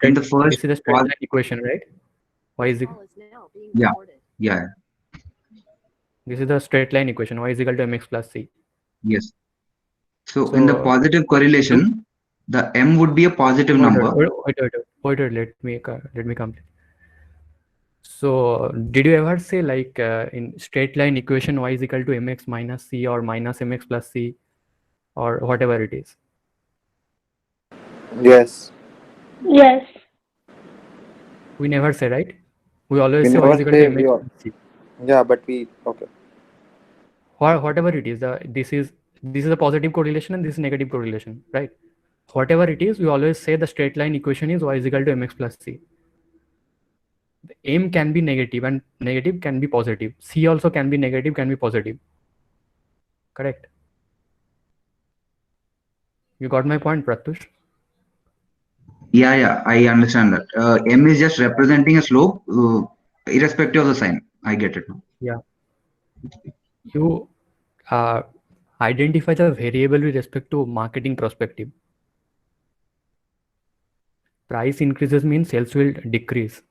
in the first this is a straight line equation, right? Y is equal, yeah, this is the straight line equation. Y is equal to mx plus c. yes. So in the So positive correlation, the m would be a positive wait, number. let me complete. So did you ever say like in straight line equation y is equal to mx minus c or minus mx plus c or whatever it is? Yes. Yes. We never say, right? We always We say y never is equal to say we mx all. plus c. Yeah, but we okay. Whatever it is, this is a positive correlation and this is negative correlation, right? Whatever it is, we always say the straight line equation is y is equal to mx plus c. The m can be negative and negative can be positive. C also can be negative, can be positive. Correct? You got my point, Pratush? Yeah, I understand that. M is just representing a slope, irrespective of the sign. I get it now. Yeah. You identify the variable with respect to marketing perspective. Price increases means sales will decrease.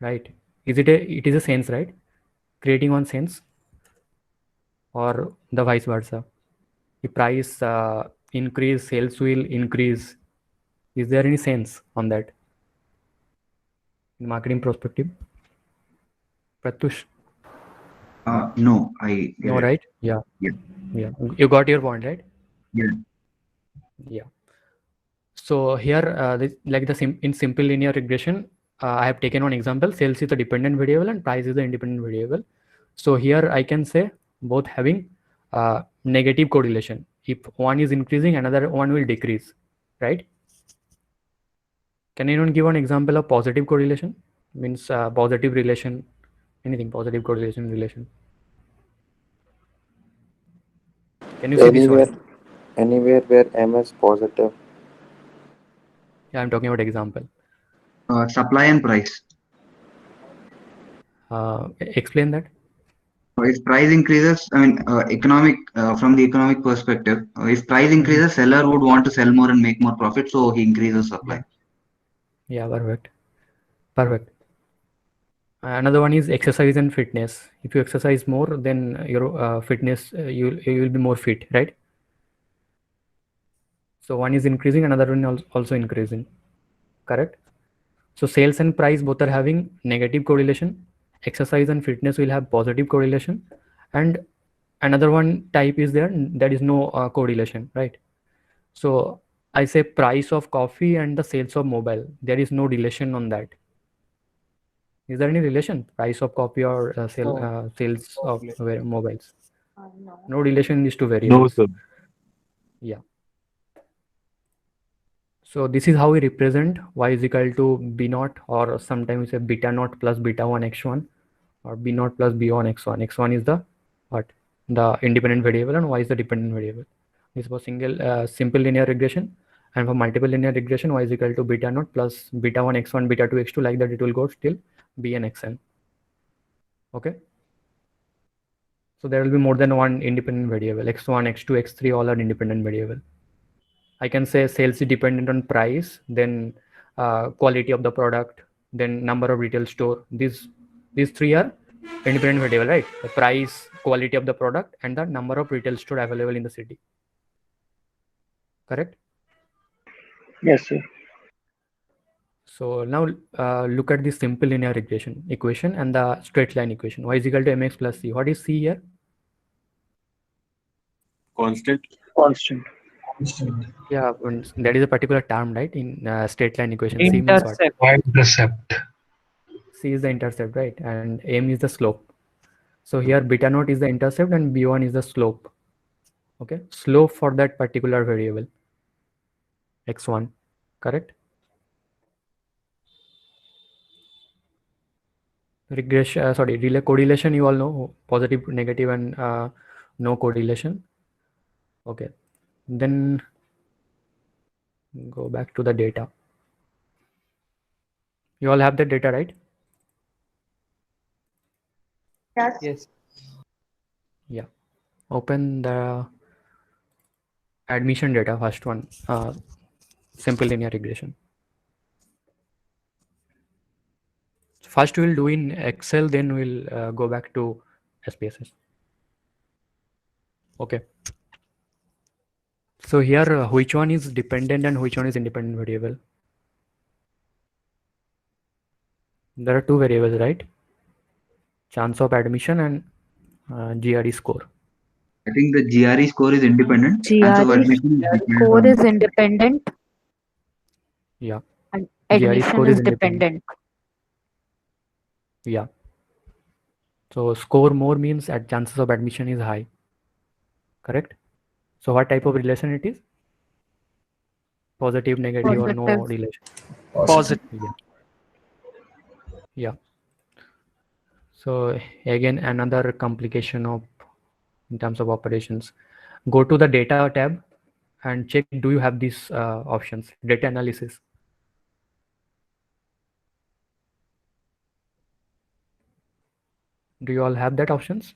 Right? It is a sense, right? Creating one sense or the vice versa. The price increase, sales will increase. Is there any sense on that in marketing perspective? Pratush? No, I get No, it. right? Yeah. Yeah, Yeah. You got your point, right? yeah. Yeah. So here, in simple linear regression, I have taken one example. Sales is the dependent variable and price is the independent variable. So here I can say both having negative correlation. If one is increasing, another one will decrease, right? Can anyone give an example of positive correlation? Means positive relation, anything positive correlation relation. Can you see this Anywhere, one? anywhere where m is positive. Yeah, I'm talking about example. Supply and price. Explain that. If price increases, I mean, from the economic perspective, if price increases, seller would want to sell more and make more profit, so he increases supply. Yeah, perfect. Another one is exercise and fitness. If you exercise more, then your fitness, you will be more fit, right? So one is increasing, another one also increasing, correct? So sales and price both are having negative correlation. Exercise and fitness will have positive correlation, and another one type is there is no correlation, right? So I say price of coffee and the sales of mobile, there is no relation on that. Is there any relation? Price of coffee or sales of mobiles? No relation in these two variables. No, sir. Yeah. So this is how we represent y is equal to b naught, or sometimes we say beta naught plus beta 1 x1, or b naught plus b1 x1. x1 is the what? The independent variable and y is the dependent variable. This was simple linear regression, and for multiple linear regression y is equal to beta naught plus beta 1 x1 beta 2 x2, like that it will go till bn xn. Okay. So there will be more than one independent variable. x1, x2, x3 all are independent variable. I can say sales is dependent on price, then quality of the product, then number of retail store. These three are independent variable, right? The price, quality of the product, and the number of retail store available in the city. Correct? Yes, sir. So now look at the simple linear regression equation and the straight line equation. Y is equal to mx plus c. What is c here? Constant. Constant. Yeah, that is a particular term, right? In straight line equation, c means what? Intercept. C is the intercept, right? And m is the slope. So here beta naught is the intercept and b1 is the slope. Okay, slope for that particular variable x1, correct? Regression, relay correlation, you all know, positive, negative, and no correlation. Okay, then go back to the data. You all have the data, right? Yes. Yeah. Open the admission data, first one. simple linear regression. First we'll do in Excel, then we'll go back to SPSS. Okay. So here, which one is dependent and which one is independent variable? There are two variables, right? Chance of admission and GRE score. I think the GRE score is independent. Chance of GRE admission is dependent score on- is independent Yeah. and GRE admission score is is independent. dependent. Yeah. So score more means at chances of admission is high. Correct? So what type of relation it is? Positive, negative, or no Positive. relation? Positive. Yeah. Yeah. So again, another complication of in terms of operations. Go to the data tab and check, do you have these options? Data analysis. Do you all have that options?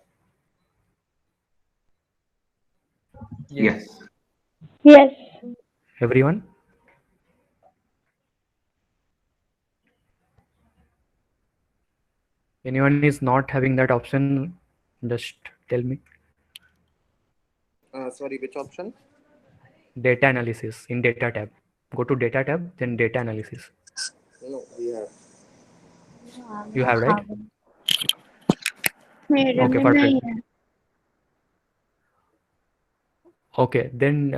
Yes. Yes. Everyone? Anyone is not having that option, just tell me. Sorry, which option? Data analysis in data tab. Go to data tab, then data analysis. No, we have. You have, right? मेरे Okay, में perfect. नहीं है. Okay, then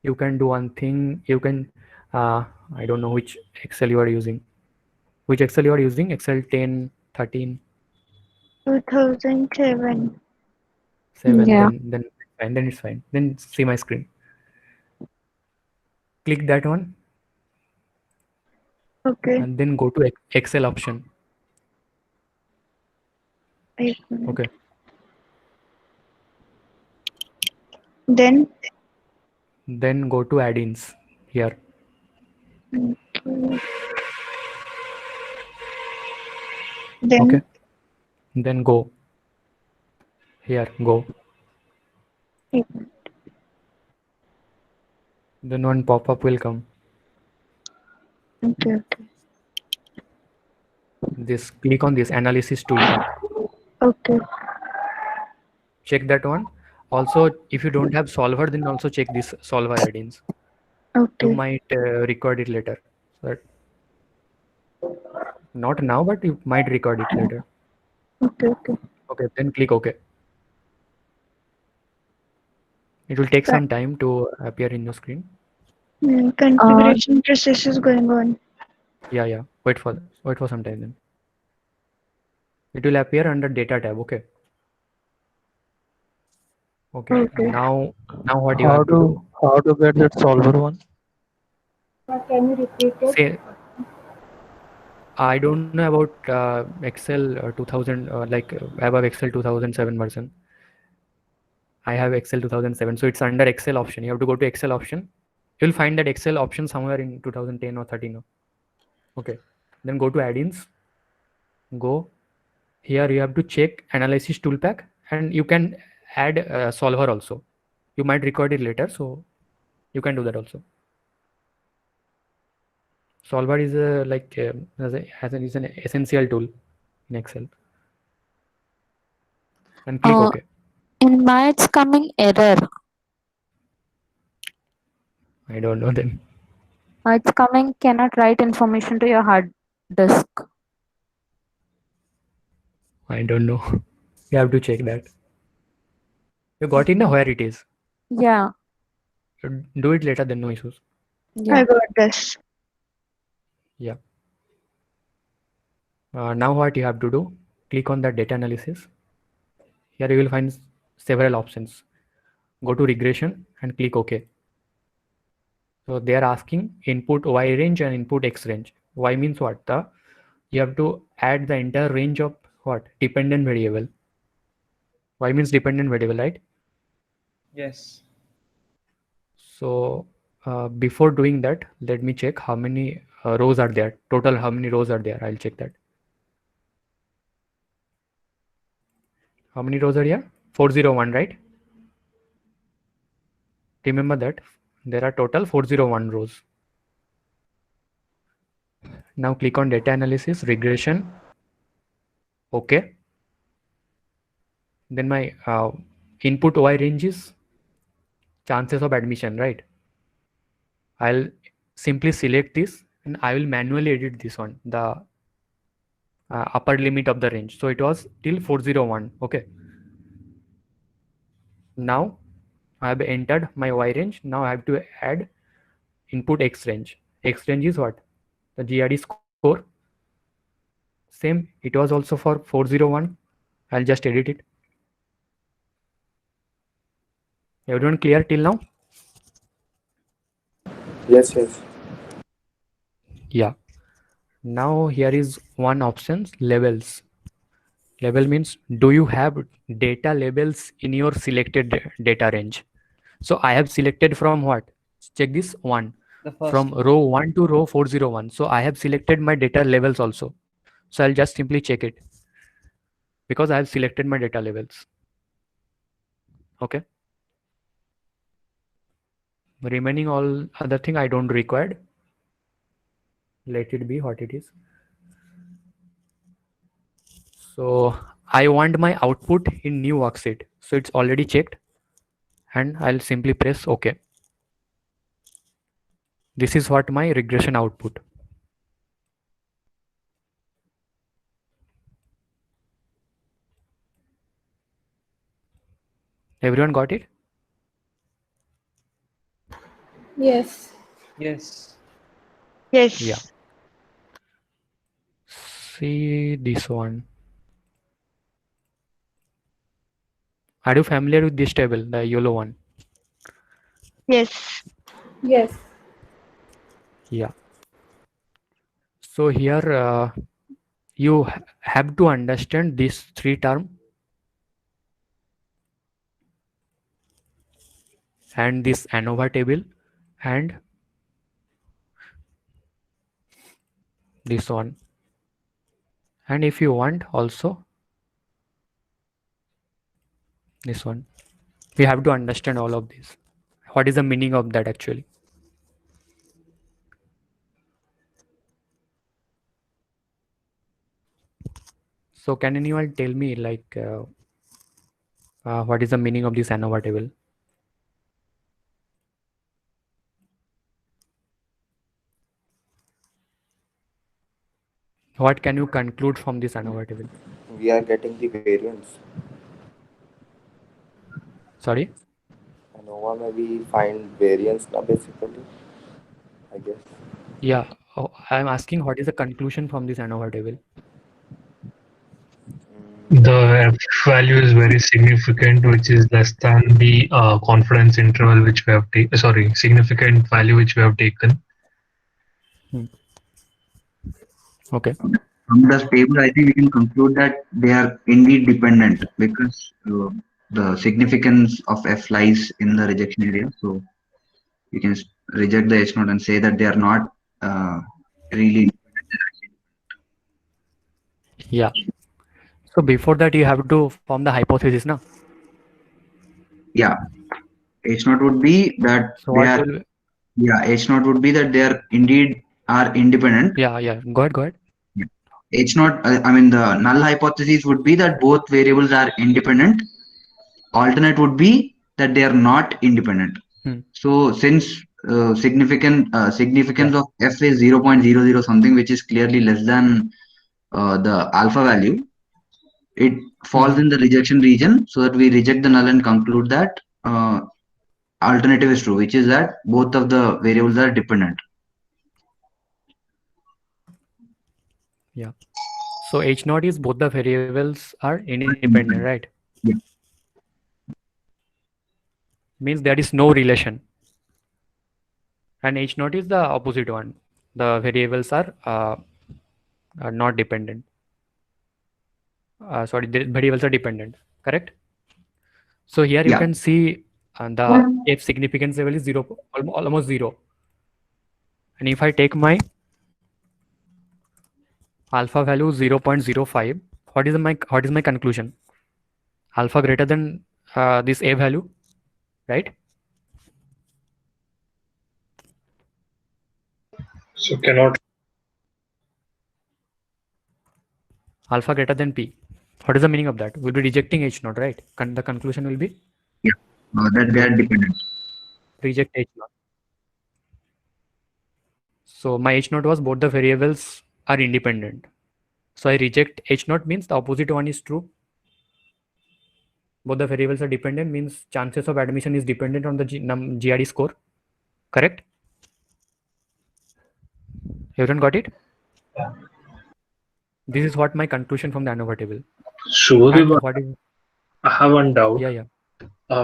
you can do one thing. You can, I don't know which Excel you are using. Which Excel you are using? Excel 10, 13, 2007. 7. Yeah. Then fine. Then it's fine. Then see my screen. Click that one Okay. and then go to Excel option. एक minute. Okay. Then. Then go to add-ins here. Okay. Then. Okay. Then go here. Go. एक minute. Then one pop-up will come. Okay. Okay. This click on this analysis toolpath. Okay. Check that one. Also, if you don't have solver, then also check this solver add-ins. You Okay. might record it later. But not now, but you might record it later. Okay. Okay. Okay, then click OK. It will take some time to appear in your screen. Configuration process is going on. Yeah. Wait for some time then. It will appear under data tab. Okay. Okay. Now what you have to do? How to get that solver one? Can you repeat it? Say, I don't know about Excel 2000, above Excel 2007 version. I have Excel 2007, so it's under Excel option. You have to go to Excel option. You'll find that Excel option somewhere in 2010 or 13. Okay, then go to add-ins. Go here. You have to check analysis toolpath, and you can add solver also. You might record it later, so you can do that also. Solver is is an essential tool in Excel. And click OK. In my it's coming error. I don't know then. It's coming cannot write information to your hard disk. I don't know. You have to check that. You got it now where it is. Yeah. Do it later, then no issues. Yeah. I got this. Yeah. Now what you have to do? Click on that data analysis. Here you will find several options. Go to regression and click OK. So they are asking input Y range and input X range. Y means what? You have to add the entire range of what? Dependent variable. Y means dependent variable, right? Yes. So before doing that, let me check how many rows are there. Total how many rows are there? I'll check that. How many rows are here? 401, right? Remember that. There are total 401 rows. Now click on data analysis, regression. Okay. Then my input Y range is chances of admission, right? I'll simply select this and I will manually edit this one, the upper limit of the range. So it was till 401. Okay. Now I have entered my Y range. Now I have to add input X range. X range is what? The GRD score. Same, it was also for 401. I'll just edit it. Everyone clear till now? Yes, yes. Yeah. Now here is one option, labels. Label means do you have data labels in your selected data range? So I have selected from what? Check this one. The first From row 1 to row 401. So I have selected my data labels also. So I'll just simply check it because I have selected my data labels. Okay. Remaining all other thing I don't require. Let it be what it is. So I want my output in new worksheet. So it's already checked and I'll simply press OK. This is what my regression output. Everyone got it? Yes. Yes. Yes. Yeah. See this one. Are you familiar with this table, the yellow one? Yes. Yes. Yeah. So here you have to understand these three terms and this ANOVA table and this one. And if you want also this one, we have to understand all of this. What is the meaning of that actually? So can anyone tell me like what is the meaning of this ANOVA table? What can you conclude from this ANOVA table? We are getting the variance. Sorry? ANOVA may be find variance now basically, I guess. Yeah, I'm asking what is the conclusion from this ANOVA table? The F value is very significant, which is less than the confidence interval which we have taken. Sorry, significant value which we have taken. Okay. From the table, I think we can conclude that they are indeed dependent because the significance of F lies in the rejection area. So you can reject the H0 and say that they are not really. Yeah. So before that, you have to form the hypothesis, na? Yeah, H0 would be that So they what are. will? Yeah, H0 would be that they are indeed are independent. Yeah, yeah. Go ahead, go ahead. H0, I mean the null hypothesis would be that both variables are independent. Alternate would be that they are not independent. So since significance of F is 0.00 something, which is clearly less than the alpha value, it falls in the rejection region, so that we reject the null and conclude that alternative is true, which is that both of the variables are dependent. Yeah. So H0 is both the variables are independent, right? Yeah. Means there is no relation. And H0 is the opposite one. The variables are not dependent. Sorry, the variables are dependent, correct? So here you can see the F significance level is 0, almost 0. And if I take my alpha value 0.05, what is my conclusion? Alpha greater than this A value, right? So cannot. Alpha greater than P. What is the meaning of that? We'll be rejecting H naught, right? The conclusion will be that they are dependent. reject H naught. So my H naught was both the variables are independent. So I reject H naught means the opposite one is true. Both the variables are dependent means chances of admission is dependent on the GRE score. Correct? Everyone got it? This is what my conclusion from the ANOVA table. Shubhodip, What is? I have one doubt. Yeah.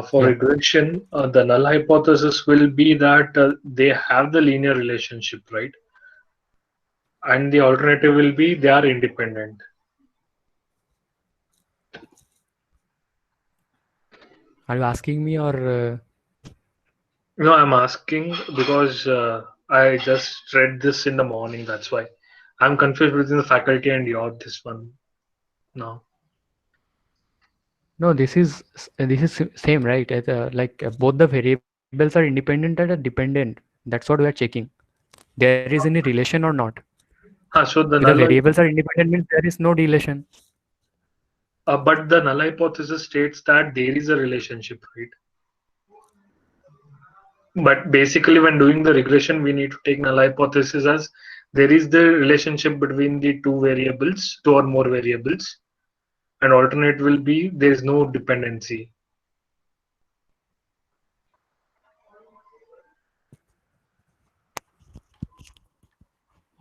For Yeah. regression, the null hypothesis will be that they have the linear relationship, right? And the alternative will be they are independent. Are you asking me or? No, I'm asking because I just read this in the morning. That's why I'm confused between the faculty and this one now. No, this is same, right? Both the variables are independent and are dependent. That's what we are checking. There is any relation or not? So the If the variables are independent means there is no relation. But the null hypothesis states that there is a relationship, right? But basically, when doing the regression, we need to take null hypothesis as there is the relationship between the two or more variables, and alternate will be there is no dependency.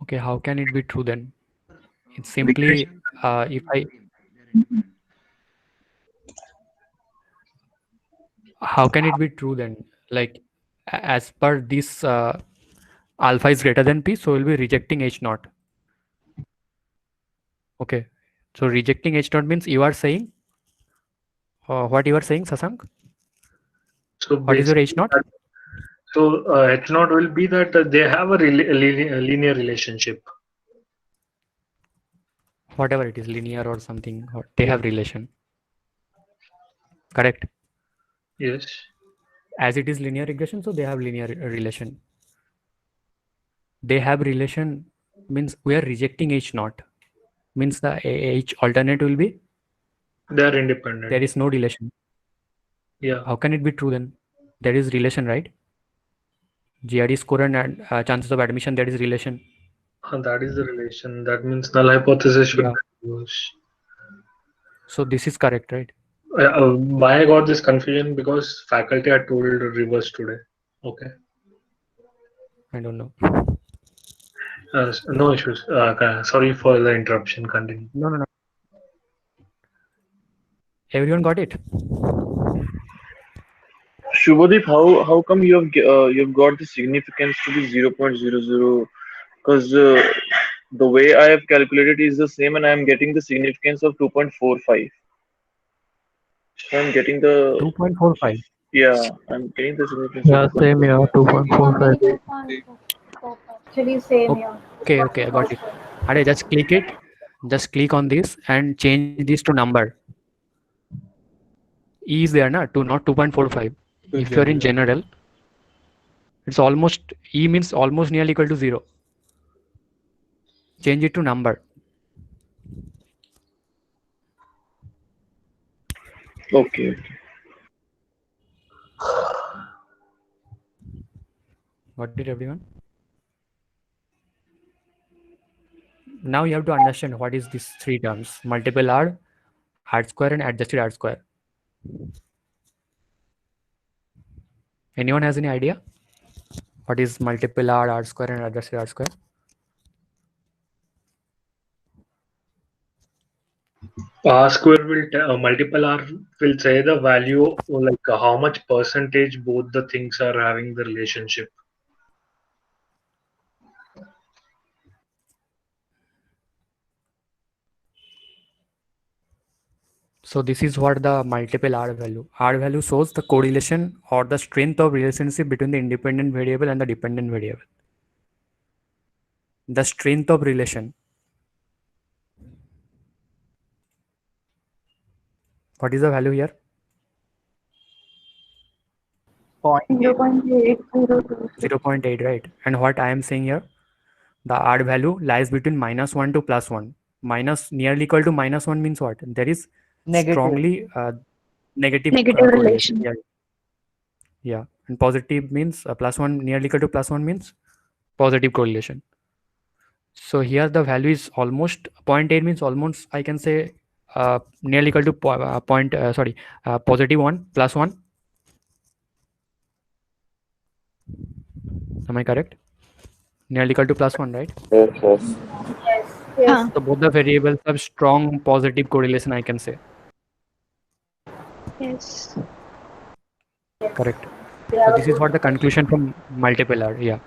Okay, how can it be true then? It's simply if I. How can it be true then? Like as per this alpha is greater than P, so we'll be rejecting H naught. Okay, so rejecting H naught means you are saying what you are saying, Sasank? So what is your H naught? So H naught will be that they have a linear relationship. Whatever it is, linear or something, or they have relation. Correct? Yes. As it is linear regression, so they have linear relation. They have relation means we are rejecting H naught. Means the H alternate will be? They are independent. There is no relation. Yeah. How can it be true then? There is relation, right? GRE score and chances of admission, there is relation. That is the relation. That means null hypothesis should be used. So this is correct, right? Why I got this confusion because faculty are told reverse today. Okay. I don't know. No issues. Sorry for the interruption. Continue. No. Everyone got it? Shubhodip, how come you've got the significance to be 0.00? Because the way I have calculated is the same, and I am getting the significance of 2.45. So I'm getting the 2.45. Yeah, I'm getting the significance. Yeah, same here. 2.45. Actually, same here. Okay, I got it. Alright, just click it. Just click on this and change this to number. E is there, na? Not 2.45. If you're in general, it's almost E means almost nearly equal to 0. Change it to number. Okay. Got it, everyone? Now you have to understand what is these three terms: multiple R, R square, and adjusted R square. Anyone has any idea? What is multiple R, R square, and adjusted R square? R square will multiple R will say the value like how much percentage both the things are having the relationship. So this is what the multiple R value. R value shows the correlation or the strength of relationship between the independent variable and the dependent variable. The strength of relation. What is the value here? 0.802. 0.8, right? And what I am saying here? The R value lies between -1 to +1. Minus nearly equal to -1 means what? There is Negative. strongly negative Negative correlation. relation. Yeah. And positive means +1 nearly equal to +1 means positive correlation. So here the value is almost 0.8 means almost I can say nearly equal to +1 +1. Am I correct? Nearly equal to +1, right? Yes, yes. Yes. Yes. So both the variables have strong positive correlation, I can say. Yes. Correct. So this is what the conclusion from multiple R. Yeah.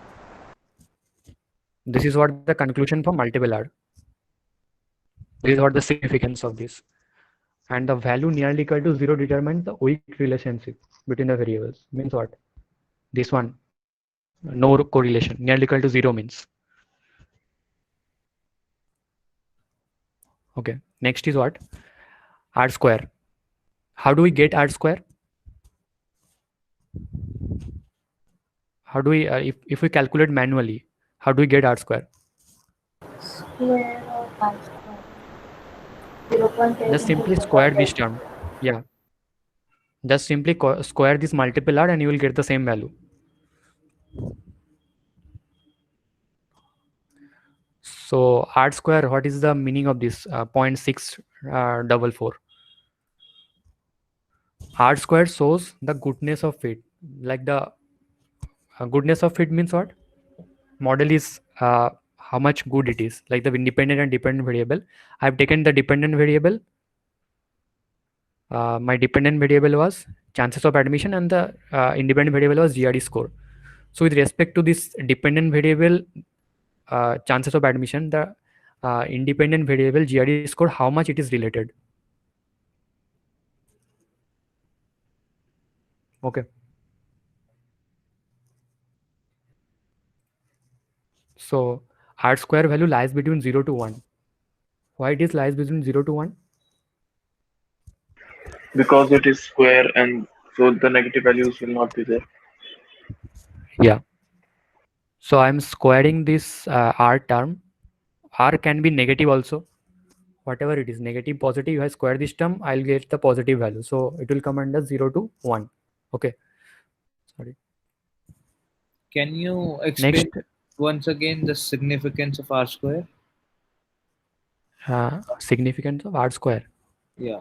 This is what the conclusion from multiple R. This is what the significance of this. And the value nearly equal to 0 determines the weak relationship between the variables. Means what? This one. No correlation. Nearly equal to 0 means. Okay. Next is what? R square. How do we get R square? How do we, if we calculate manually, how do we get R square? Square of R square. 0.8 Just simply into square 0.8. this term. Yeah. Just simply square this multiple R and you will get the same value. So R square, what is the meaning of this 0.644? R square shows the goodness of fit. Like the goodness of fit means what? Model is how much good it is. Like the independent and dependent variable. I've taken the dependent variable. My dependent variable was chances of admission and the independent variable was GRE score. So with respect to this dependent variable chances of admission, the independent variable GRE score, how much it is related. Okay. So R square value lies between 0 to 1. Why it is lies between 0 to 1? Because it is square, and so the negative values will not be there. Yeah. So I'm squaring this R term. R can be negative also. Whatever it is, negative, positive, if I square this term, I'll get the positive value. So it will come under 0 to 1. Okay. Sorry. Can you explain Next, once again the significance of R square? significance of R square. Yeah.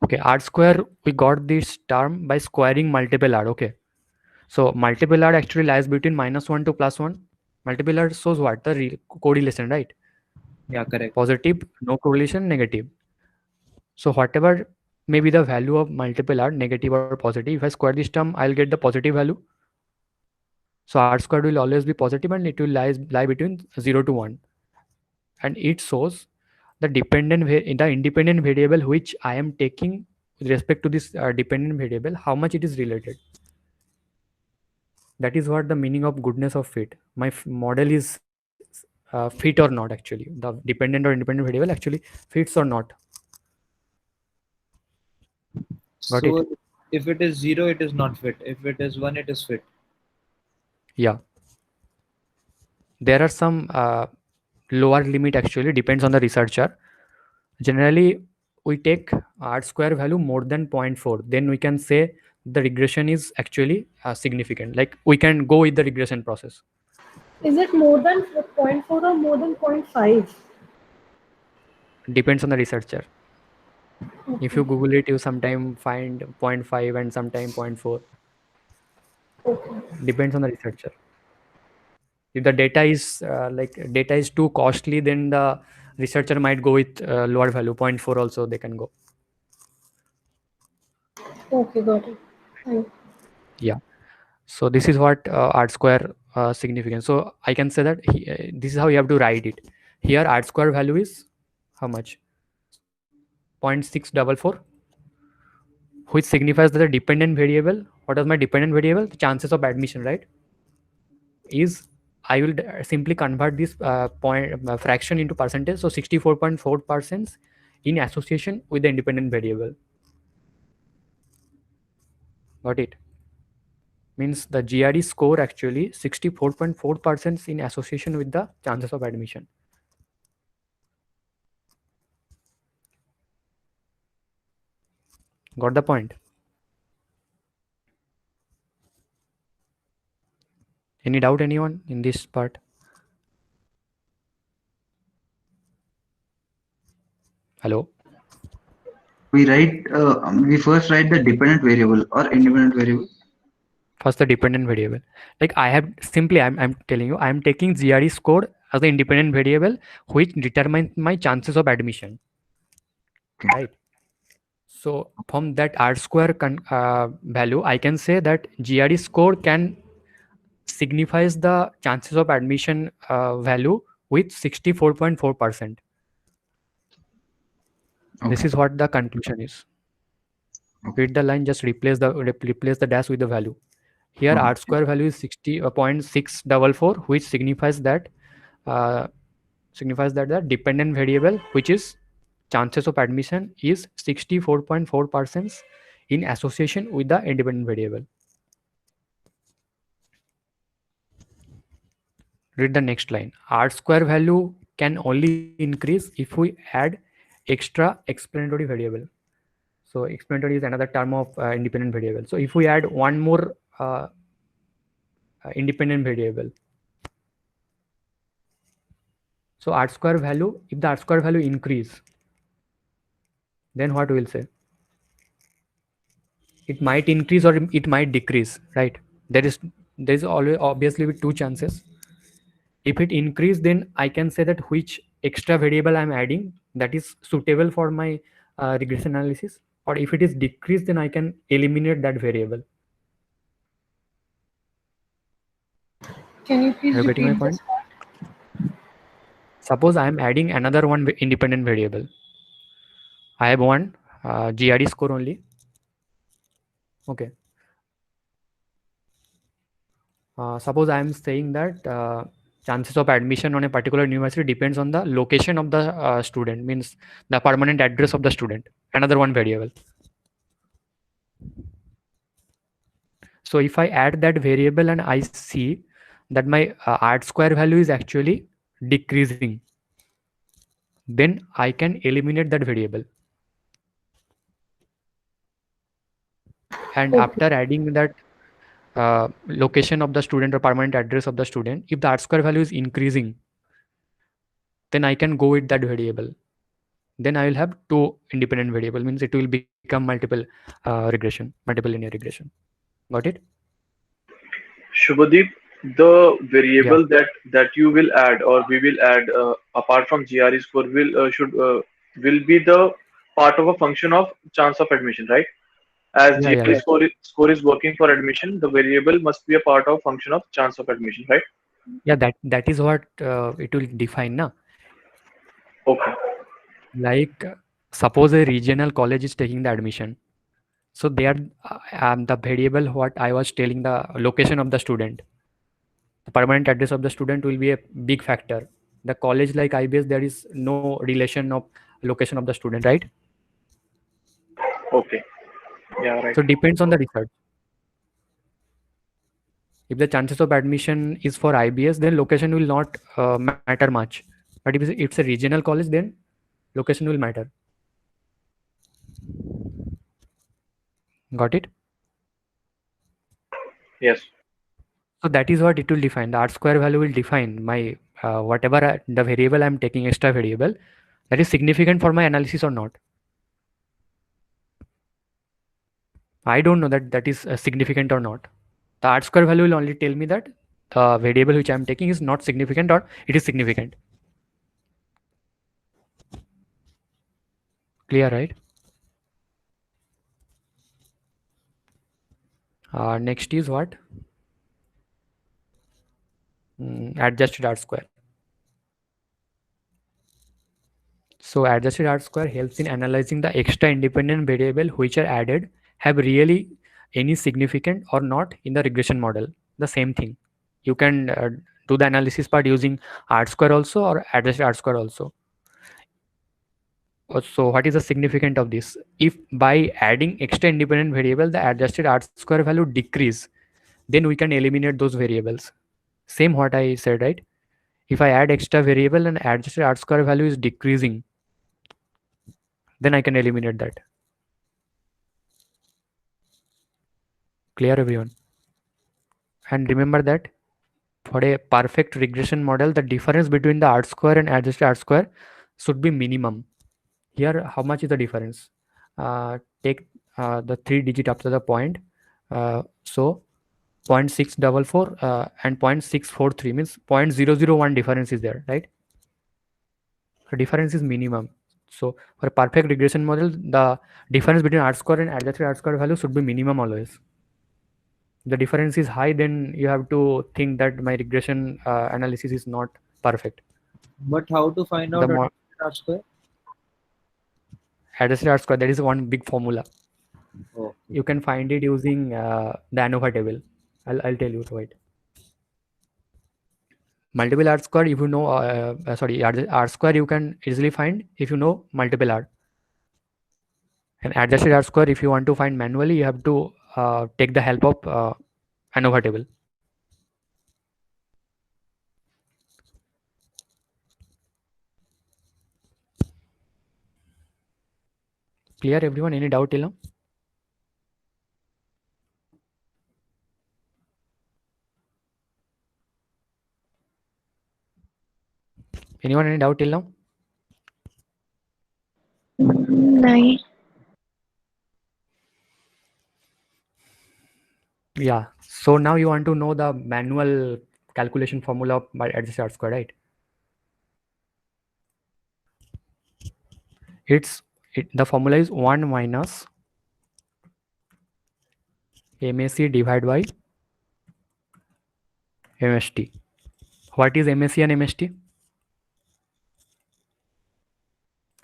Okay, R square, we got this term by squaring multiple R. Okay. So multiple R actually lies between -1 to +1. Multiple R shows what? The correlation, right? Yeah, correct. Positive, no correlation, negative. So whatever may be the value of multiple R, negative or positive, if I square this term, I'll get the positive value. So R squared will always be positive and it will lie between 0 to 1. And it shows the independent variable which I am taking with respect to this dependent variable, how much it is related. That is what the meaning of goodness of fit. My model is fit or not actually. The dependent or independent variable actually fits or not. Got So it? if it is 0, it is not fit. If it is 1, it is fit. Yeah. There are some lower limit actually, depends on the researcher. Generally, we take R square value more than 0.4. Then we can say the regression is actually significant. Like we can go with the regression process. Is it more than 0.4 or more than 0.5? Depends on the researcher. Okay. If you Google it, you sometime find 0.5 and sometime 0.4. Okay. Depends on the researcher. If the data is too costly, then the researcher might go with lower value, 0.4 also they can go. Okay, got it. Thank you. Yeah. So this is what R square significance. So I can say that this is how you have to write it. Here R square value is how much? 0.644, which signifies that the dependent variable. What is my dependent variable? The chances of admission, right? Is I will simply convert this fraction into percentage. So 64.4% in association with the independent variable. Got it? means the GRE score actually 64.4% in association with the chances of admission. Got the point? Any doubt, anyone in this part? Hello? We first write the dependent variable or independent variable. First the dependent variable. Like I have simply, I'm telling you, I'm taking GRE score as the independent variable which determines my chances of admission. Right. So from that R square value, I can say that GRE score can signifies the chances of admission value with 64.4%. This is what the conclusion is. Read the line, just replace the dash with the value. Here R square value is 60.644, which signifies that the dependent variable, which is chances of admission, is 64.4% in association with the independent variable. Read the next line. R square value can only increase if we add extra explanatory variable. So explanatory is another term of independent variable. So if we add one more independent variable, so R square value, if the R square value increase, then what we'll say? It might increase or it might decrease, right? There is always obviously with two chances. If it increase, then I can say that which extra variable I'm adding that is suitable for my regression analysis, or if it is decreased, then I can eliminate that variable. Can you please Are you getting my repeat point? this part? Suppose I am adding another one independent variable. I have one GRE score only. Okay. Suppose I am saying that chances of admission on a particular university depends on the location of the student, means the permanent address of the student, another one variable. So if I add that variable and I see that my R square value is actually decreasing, then I can eliminate that variable. And after adding that location of the student or permanent address of the student, if the R square value is increasing, then I can go with that variable. Then I will have two independent variable, means it will become multiple linear regression. Got it? Shubhadeep, the variable that you will add or we will add apart from GRE score will be the part of a function of chance of admission, right? As GRE score is working for admission, the variable must be a part of function of chance of admission, right? Yeah, that is what it will define, na? Okay. Like suppose a regional college is taking the admission, so there the variable what I was telling, the location of the student, the permanent address of the student will be a big factor. The college like IBS, there is no relation of location of the student, right? Okay. Yeah, right. So it depends on the research. If the chances of admission is for IBS, then location will not matter much. But if it's a regional college, then location will matter. Got it? Yes. So that is what it will define. The R square value will define my whatever the variable I'm taking, extra variable, that is significant for my analysis or not. I don't know that is significant or not. The R square value will only tell me that the variable which I'm taking is not significant or it is significant. Clear, right? Next is what? Adjusted R square. So adjusted R square helps in analyzing the extra independent variable which are added have really any significant or not in the regression model. The same thing. You can do the analysis part using R square also or adjusted R square also. So what is the significance of this? If by adding extra independent variable, the adjusted R square value decrease, then we can eliminate those variables. Same what I said, right? If I add extra variable and adjusted R square value is decreasing, then I can eliminate that. Clear, everyone? And remember that for a perfect regression model, the difference between the R square and adjusted R square should be minimum. Here, how much is the difference? Take the 3 digit after the point. So 0.644 and 0.643 means 0.001 difference is there, right? The difference is minimum. So for a perfect regression model, the difference between R square and adjusted R square value should be minimum always. The difference is high, then you have to think that my regression analysis is not perfect. But how to find out adjusted R square? Adjusted R square, that is one big formula. Oh. You can find it using the ANOVA table. I'll tell you, wait. Multiple R square, if you know, R square you can easily find if you know multiple R. And adjusted R square, if you want to find manually, you have to take the help of ANOVA table. Clear, everyone? Any doubt till now? Anyone any doubt till now? No. Yeah. So now you want to know the manual calculation formula by adjusted R square, right? The formula is 1 minus MAC divided by MST. What is MAC and MST?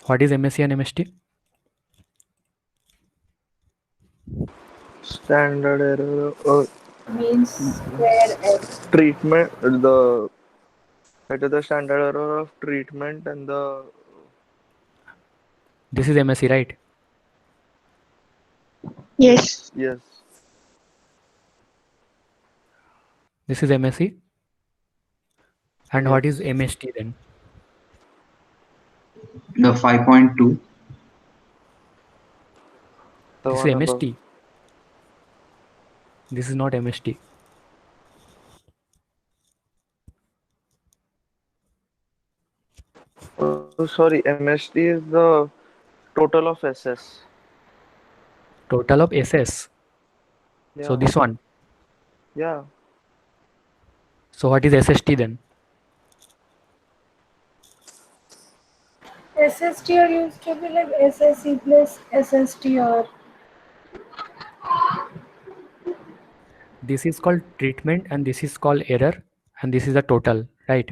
What is MAC and MST? Standard error Means square F. treatment, the standard error of treatment and the. This is MSc, right? Yes. Yes. This is MSc. And Yes. what is MST then? The 5.2. The This is one above. MST. This is not MST. Oh, sorry, MST is the total of SS. Total of SS. Yeah. So this one. Yeah. So what is SST then? SSTR used to be like SSC plus SSTR. This is called treatment and this is called error and this is the total, right?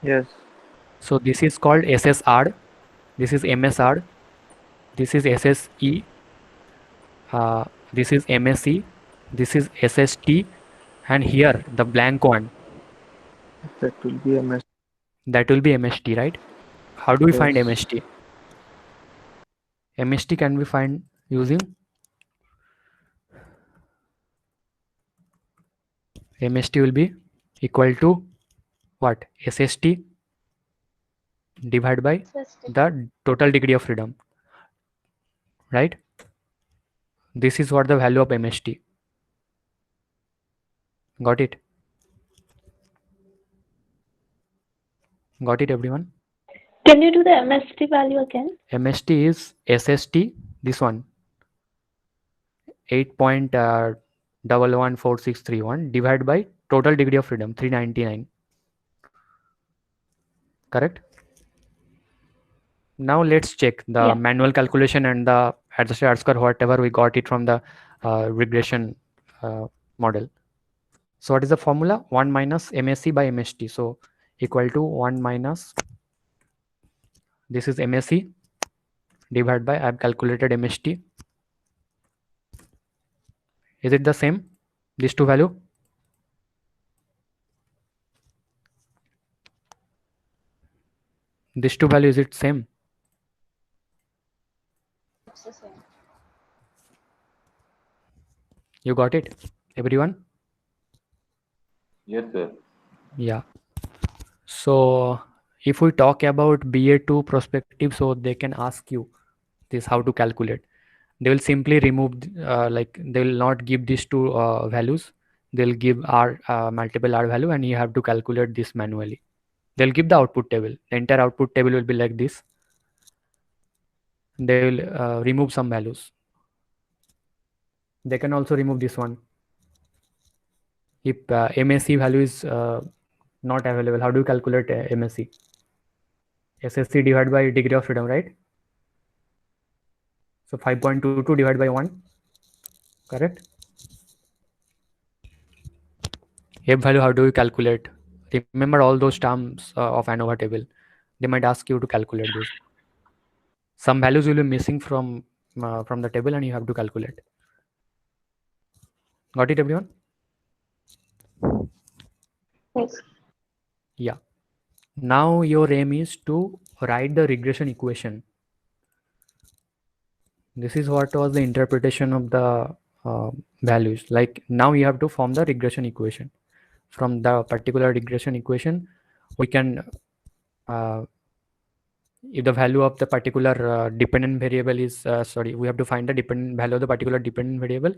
Yes. So this is called SSR, this is MSR, this is SSE, this is MSE, this is SST, and here the blank one. That will be MST. That will be MST, right? How do we find Yes. MST? MST can be find using MST will be equal to what? SST divided by the total degree of freedom, right? This is what the value of MST. Got it? Got it, everyone? Can you do the MST value again? MST is SST, this one, 8.114631 divided by total degree of freedom, 399. Correct? Now let's check the manual calculation and the adjusted R square, whatever we got it from the regression model. So what is the formula? 1 minus MSC by MST. So equal to 1 minus, this is MSC divided by, I have calculated MST. Is it the same? These two value? These two value, is it same? It's the same. You got it, everyone? Yes, sir. Yeah. So if we talk about BA2 prospective, so they can ask you this how to calculate. They will simply remove like they will not give these two values. They'll give R multiple R value, and you have to calculate this manually. They'll give the output table. The entire output table will be like this. They will remove some values. They can also remove this one. If MSC value is not available, how do you calculate MSC? SSC divided by degree of freedom, right? So 5.22 divided by 1, correct? F value, how do you calculate? Remember all those terms of ANOVA table. They might ask you to calculate this. Some values will be missing from the table, and you have to calculate. Got it, everyone? Yes. Yeah. Now your aim is to write the regression equation. This is what was the interpretation of the values. Like now you have to form the regression equation. From the particular regression equation, we can if the value of the particular dependent variable is we have to find the dependent value of the particular dependent variable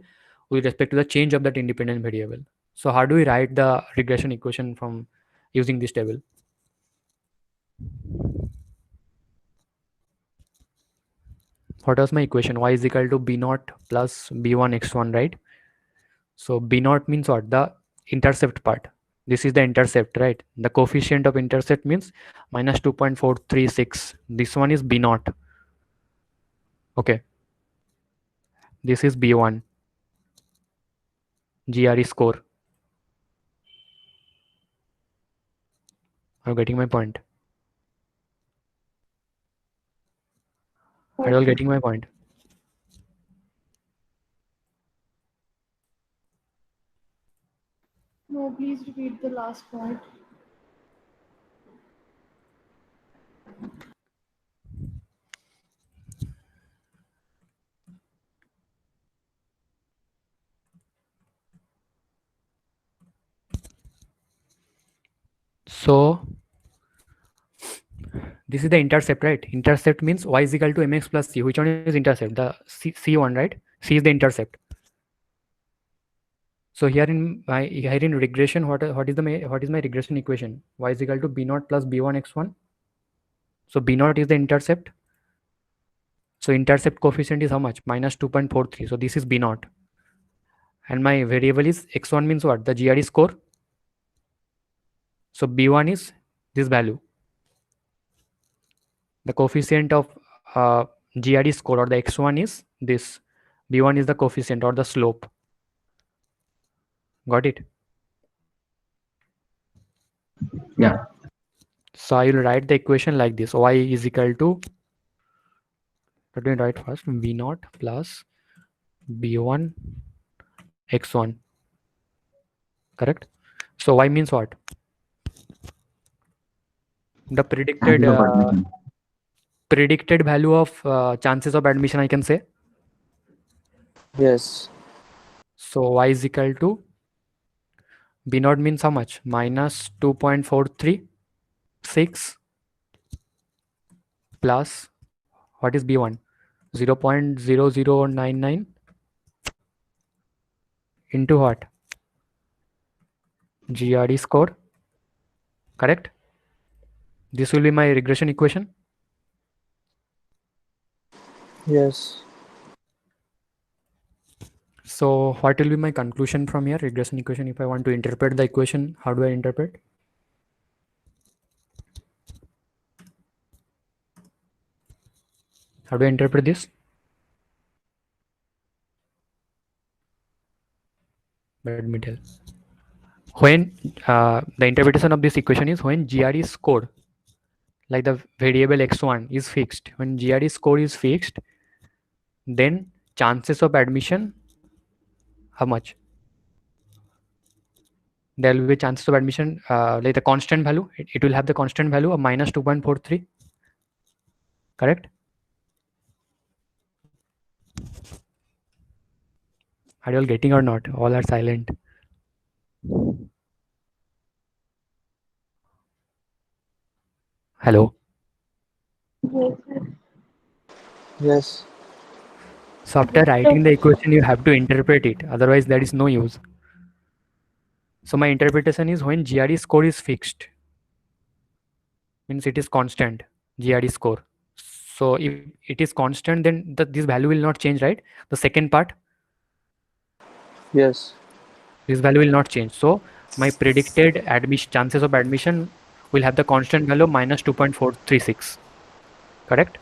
with respect to the change of that independent variable. So how do we write the regression equation from using this table? What was my equation? Y is equal to b0 plus b1 x1, right? So b0 means what? The intercept part. This is the intercept, right? The coefficient of intercept means minus 2.436. This one is b0. Okay. This is b1. GRE score. Are you getting my point? Are you all getting my point? No, please repeat the last point. So this is the intercept, right? Intercept means y is equal to mx plus c. Which one is intercept? The C1, right? C is the intercept. So here in regression, what is my regression equation? Y is equal to b0 plus b1 x1. So b0 is the intercept. So intercept coefficient is how much? Minus 2.43. So this is b0. And my variable is x1 means what? The GRE score. So b1 is this value. The coefficient of GRE score or the x1 is this. b1 is the coefficient or the slope. Got it? Yeah. So I will write the equation like this. Y is equal to, let me write first, b0 plus b1 x1. Correct? So y means what? The predicted value of chances of admission, I can say. Yes. So y is equal to b0 means how much? Minus 2.436 plus what is b1? 0.0099 into what? GRE score. Correct? This will be my regression equation. Yes. So what will be my conclusion from here? Regression equation. If I want to interpret the equation, how do I interpret? How do I interpret this? Let me tell. When the interpretation of this equation is when GRE score, like the variable x1 is fixed. When GRE score is fixed, then chances of admission, how much? There will be chances of admission like the constant value. It will have the constant value of minus 2.43. Correct? Are you all getting or not? All are silent. Hello. Yes. So after writing the equation, you have to interpret it. Otherwise, there is no use. So my interpretation is when GRE score is fixed, means it is constant, GRE score. So if it is constant, then this value will not change, right? The second part, Yes. this value will not change. So my predicted admission chances of admission will have the constant value minus 2.436. Correct?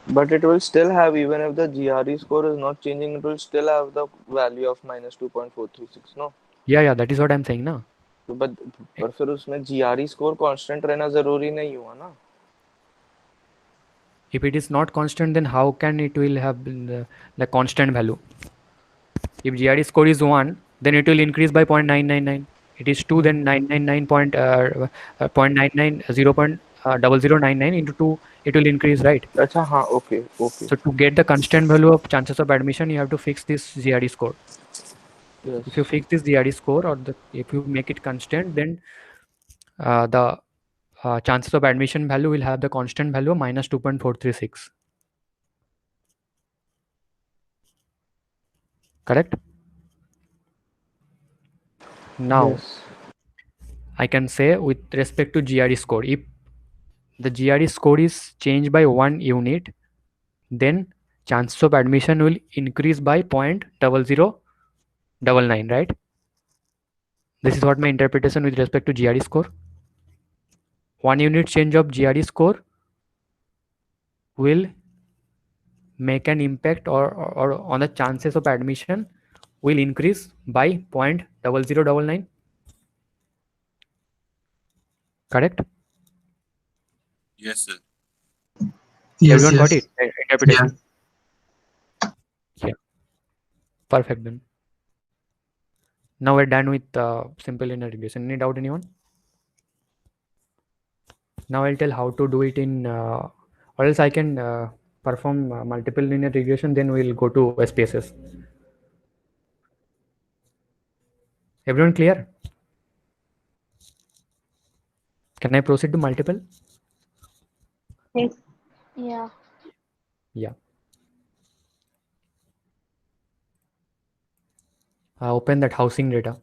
But it will still have, even if the GRE score is not changing, it will still have the value of minus 2.436, no? Yeah, that is what I'm saying ना. But पर फिर उसमें GRE score constant रहना जरूरी नहीं हुआ ना? If it is not constant, then how can it will have the constant value? If GRE score is 1, then it will increase by 0.999. It is 2, then 0.0099 into 2, it will increase, right? अच्छा हाँ, okay. So to get the constant value of chances of admission, you have to fix this GRE score. Yes. If you fix this GRE score, or if you make it constant, then the chances of admission value will have the constant value minus 2.436. Correct? Now, Yes. I can say with respect to GRE score, if the GRE score is changed by 1 unit, then chances of admission will increase by 0.0099, right? This is what my interpretation with respect to GRE score. 1 unit change of GRE score will make an impact or on the chances of admission will increase by 0.0099. Correct? Yes, sir. Everyone got it? Interpretation? Yeah. Perfect then. Now we're done with simple linear regression. Any doubt, anyone? Now I'll tell how to do it in, or else I can perform multiple linear regression, then we'll go to SPSS. Everyone clear? Can I proceed to multiple? Yes. Yeah. Yeah. Open that housing data.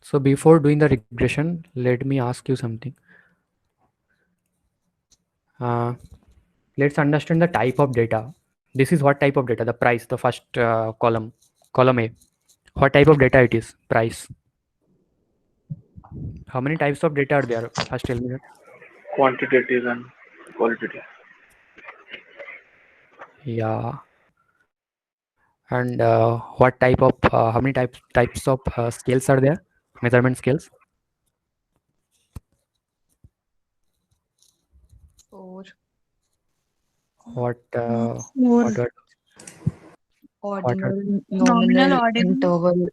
So before doing the regression, let me ask you something. Let's understand the type of data. This is what type of data? The price, the first column A. What type of data it is? Price. How many types of data are there? First tell me that. Quantitative and qualitative. Yeah. And what type of how many types of scales are there? Measurement scales. 4. What More are Ordinal, nominal, nominal, ordinal, interval,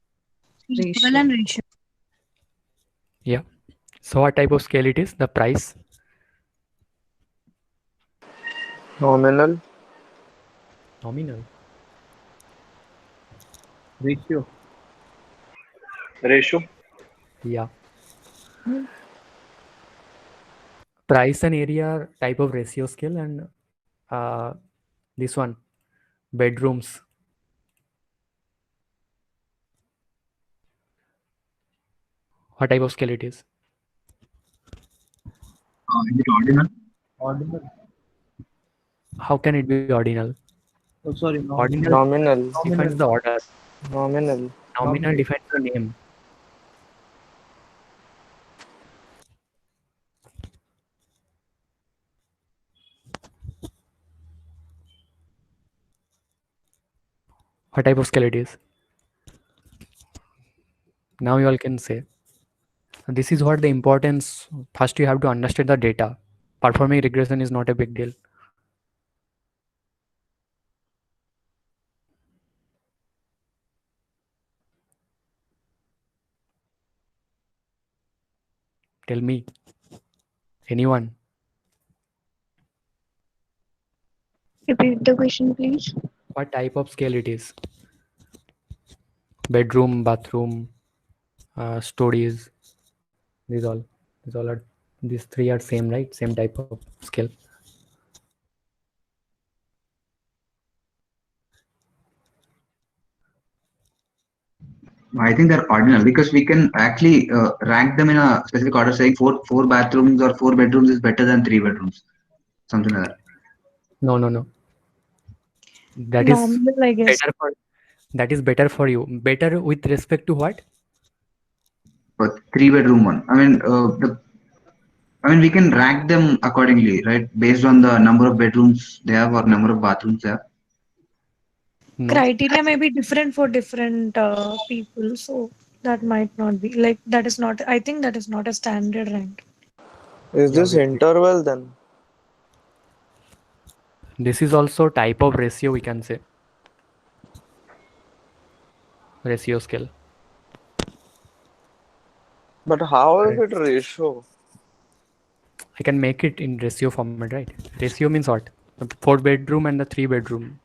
interval, ratio. and ratio. Yeah. So what type of scale it is? The price. Nominal. Nominal. Ratio. Ratio. Yeah. Price and area are type of ratio scale, and this one, bedrooms. What type of scale it is? Is it ordinal? Ordinal. How can it be ordinal? Oh, sorry. Ordinal Nominal. defines the order. Nominal. Nominal defines the name. What type of scale it is? Now you all can say. This is what the importance. First, you have to understand the data. Performing regression is not a big deal. Tell me. Anyone? Repeat the question, please. What type of scale it is? Bedroom, bathroom, stories. These all are. These three are same, right? Same type of scale. I think they're ordinal because we can actually rank them in a specific order, saying four bathrooms or 4 bedrooms is better than 3 bedrooms, something like that. No. That is Normal, I guess. better for. That is better for you. Better with respect to what? But 3 bedroom one. I mean, we can rank them accordingly, right? Based on the number of bedrooms they have or number of bathrooms they have. No. Criteria may be different for different people, so that might not be like that is not. I think that is not a standard rank. Is this interval then? This is also type of ratio, we can say. Ratio scale. But how is it ratio? I can make it in ratio format, right? Ratio means what? The 4 bedroom and the 3 bedroom.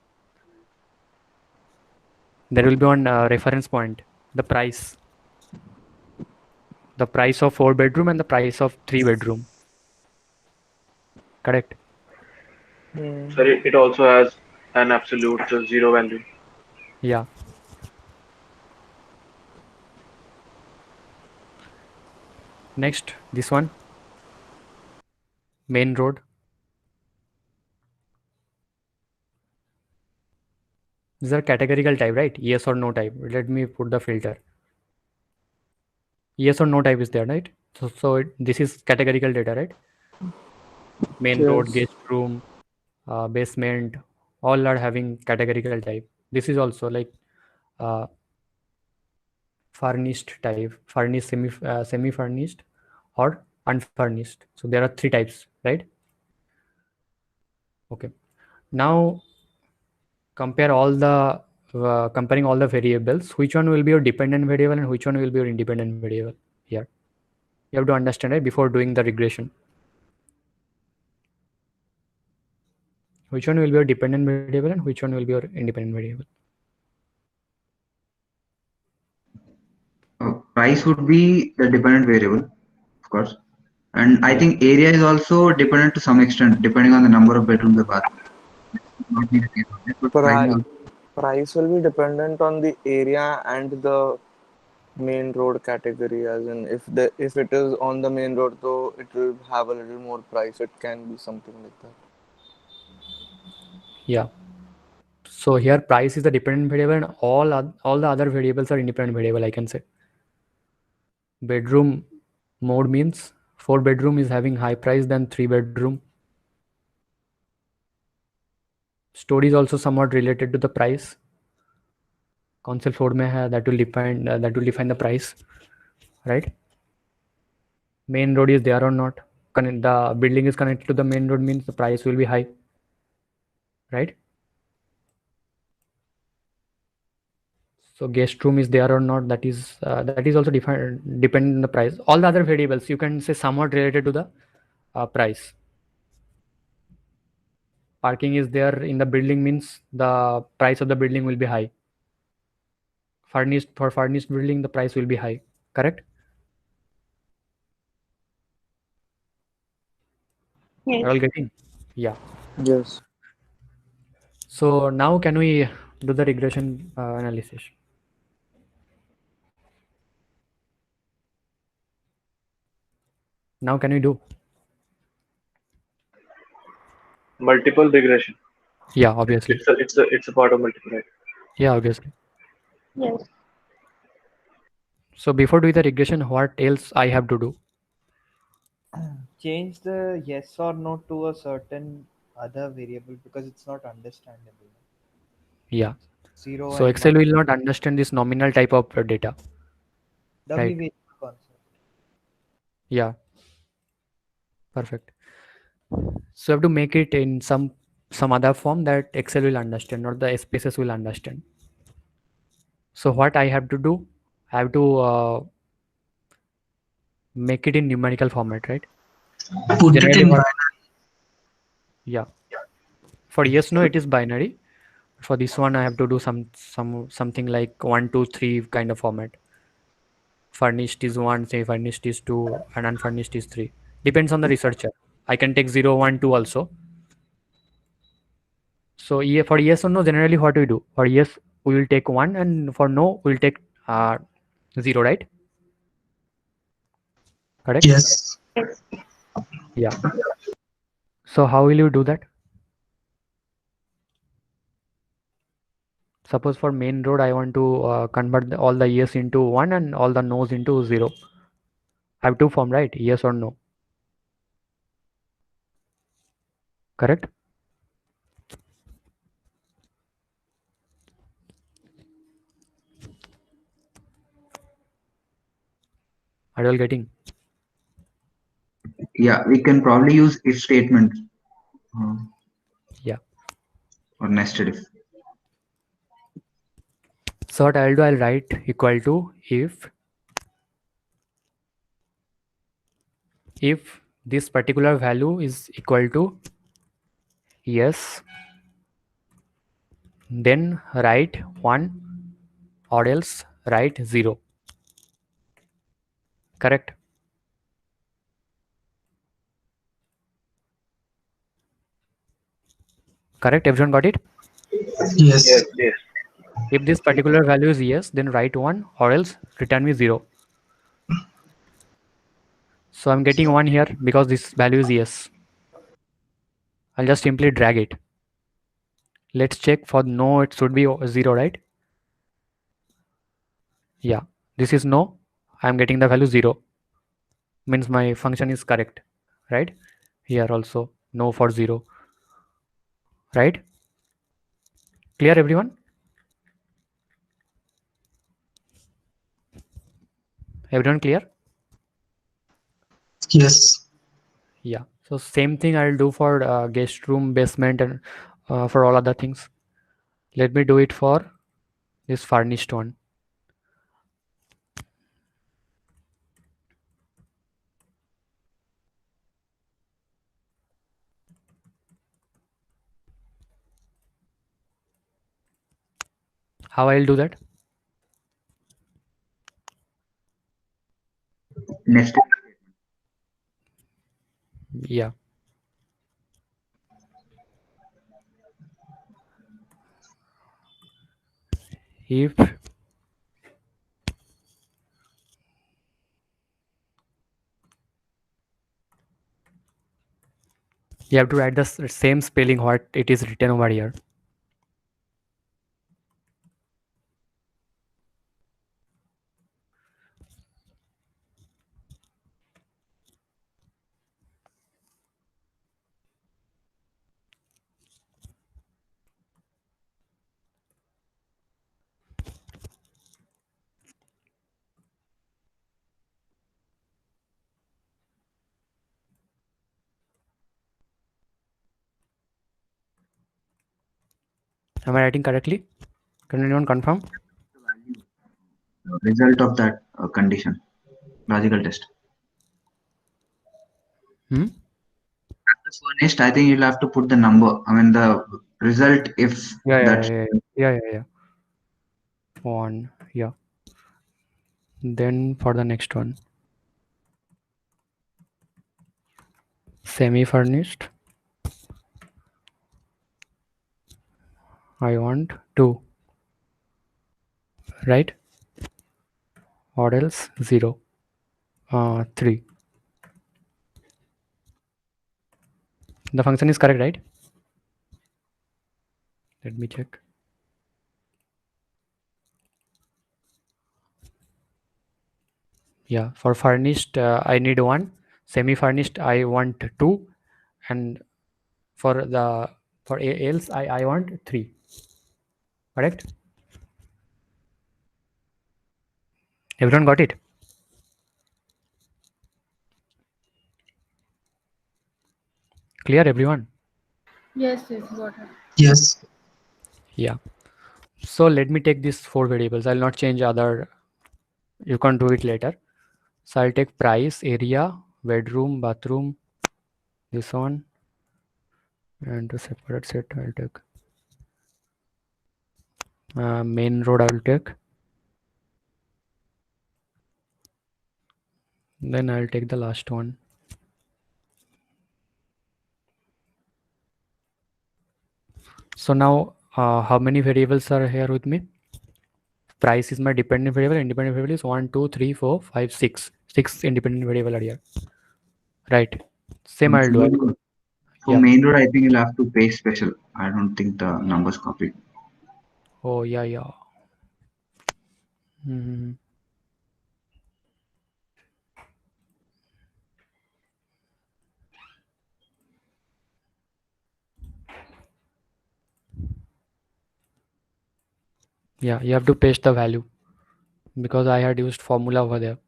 There will be one reference point, the price. The price of 4 bedroom and the price of 3 bedroom. Correct? So it also has an absolute 0 value. Yeah. Next, this one. Main road. These are categorical type, right? Yes or no type. Let me put the filter. Yes or no type is there, right? So this is categorical data, right? Main road, guest room, basement, all are having categorical type. This is also like furnished type, furnished, semi-furnished, or unfurnished. So there are 3 types, right? Okay. Now compare all the comparing all the variables. Which one will be your dependent variable and which one will be your independent variable? Here, you have to understand it before doing the regression. Which one will be your dependent variable and which one will be your independent variable? Price would be the dependent variable, of course. And I think area is also dependent to some extent, depending on the number of bedrooms the bathroom. Not be the case of it, but Price will be dependent on the area and the main road category. As in, if it is on the main road, though, it will have a little more price. It can be something like that. Yeah. So here price is the dependent variable and all the other variables are independent variable, I can say. Bedroom mode means 4 bedroom is having high price than 3 bedroom. Story is also somewhat related to the price. Council 4 mein hai, that will define the price, right? Main road is there or not. The building is connected to the main road means the price will be high, right? So guest room is there or not, that is also dependent on the price. All the other variables you can say somewhat related to the price. Parking is there in the building means the price of the building will be high. For furnished building the price will be high, correct? Yes. Are all getting? Yeah. Yes. So now can we do the regression analysis? Now can we do? Multiple regression. Yeah, obviously. It's a part of multiple, right? Yeah, obviously. Yes. So before doing the regression, what else I have to do? Change the yes or no to a certain other variable because it's not understandable. Yeah. 0 So and Excel 1. will not understand this nominal type of data. Dummy Right. variable concept. Yeah. Perfect. So you have to make it in some other form that Excel will understand or the SPSS will understand. So what I have to do, I have to make it in numerical format, right? Put it Generally in what- binary. Yeah. For yes, no, it is binary. For this one, I have to do something like 1, 2, 3 kind of format. Furnished is 1, say furnished is 2, and unfurnished is 3. Depends on the researcher. I can take 0, 1, 2 also. So for yes or no, generally what we do? For yes, we will take 1, and for no, we will take 0, right? Correct? Yes. Yeah. So how will you do that? Suppose for main road, I want to convert all the yes into 1 and all the no's into 0. I have two form, right? Yes or no. Correct? Are you all getting? Yeah, we can probably use if statement. Yeah. Or nested if. So what I'll do, I'll write equal to if this particular value is equal to yes, then write 1 or else write 0. Correct? Correct? Everyone got it? Yes. Yes, yes. If this particular value is yes, then write 1 or else return me 0. So I'm getting 1 here because this value is yes. I'll just simply drag it. Let's check for no, it should be 0, right? Yeah, this is no. I'm getting the value 0. Means my function is correct, right? Here also no for 0, right? Clear, everyone? Everyone clear? Yes. Yeah. So same thing I'll do for guest room, basement, and for all other things. Let me do it for this furnished one. How I'll do that? Nested. Yeah. If you have to write the same spelling what it is written over here. Am I writing correctly? Can anyone confirm? Result of that condition. Logical test. After furnished, I think you'll have to put the number. I mean the result if Yeah. 1. Yeah. Then for the next one, semi-furnished. I want 2, right? Or else 0, 3. The function is correct, right? Let me check. Yeah, for furnished, I need 1. Semi-furnished, I want 2, and for else, I want 3. Correct? Everyone got it? Clear, everyone? Yes, got it. Yes. Yeah. So let me take these 4 variables. I'll not change other. You can do it later. So I'll take price, area, bedroom, bathroom, this one, and to separate set I'll take main road. I'll take, then I'll take the last one. So now how many variables are here with me? Price is my dependent variable, independent variable is 1, 2, 3, 4, 5, 6. 6 independent variable are here. Right. Same I'll do. For main road, I think you'll have to pay special. I don't think the numbers copied. Oh, yeah. Mm-hmm. Yeah, you have to paste the value because I had used formula over there.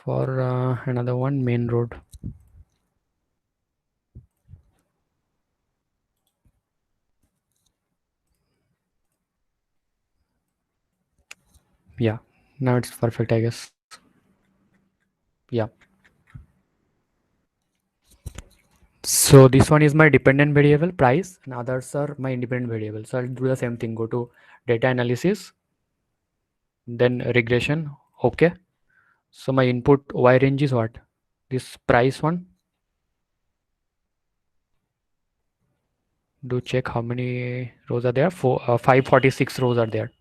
For another one, main road. Yeah, now it's perfect, I guess. Yeah. So this one is my dependent variable, price, and others are my independent variable. So I'll do the same thing. Go to data analysis, then regression. Okay. So my input Y range is what? This price one. Do check how many rows are there. 546 rows are there.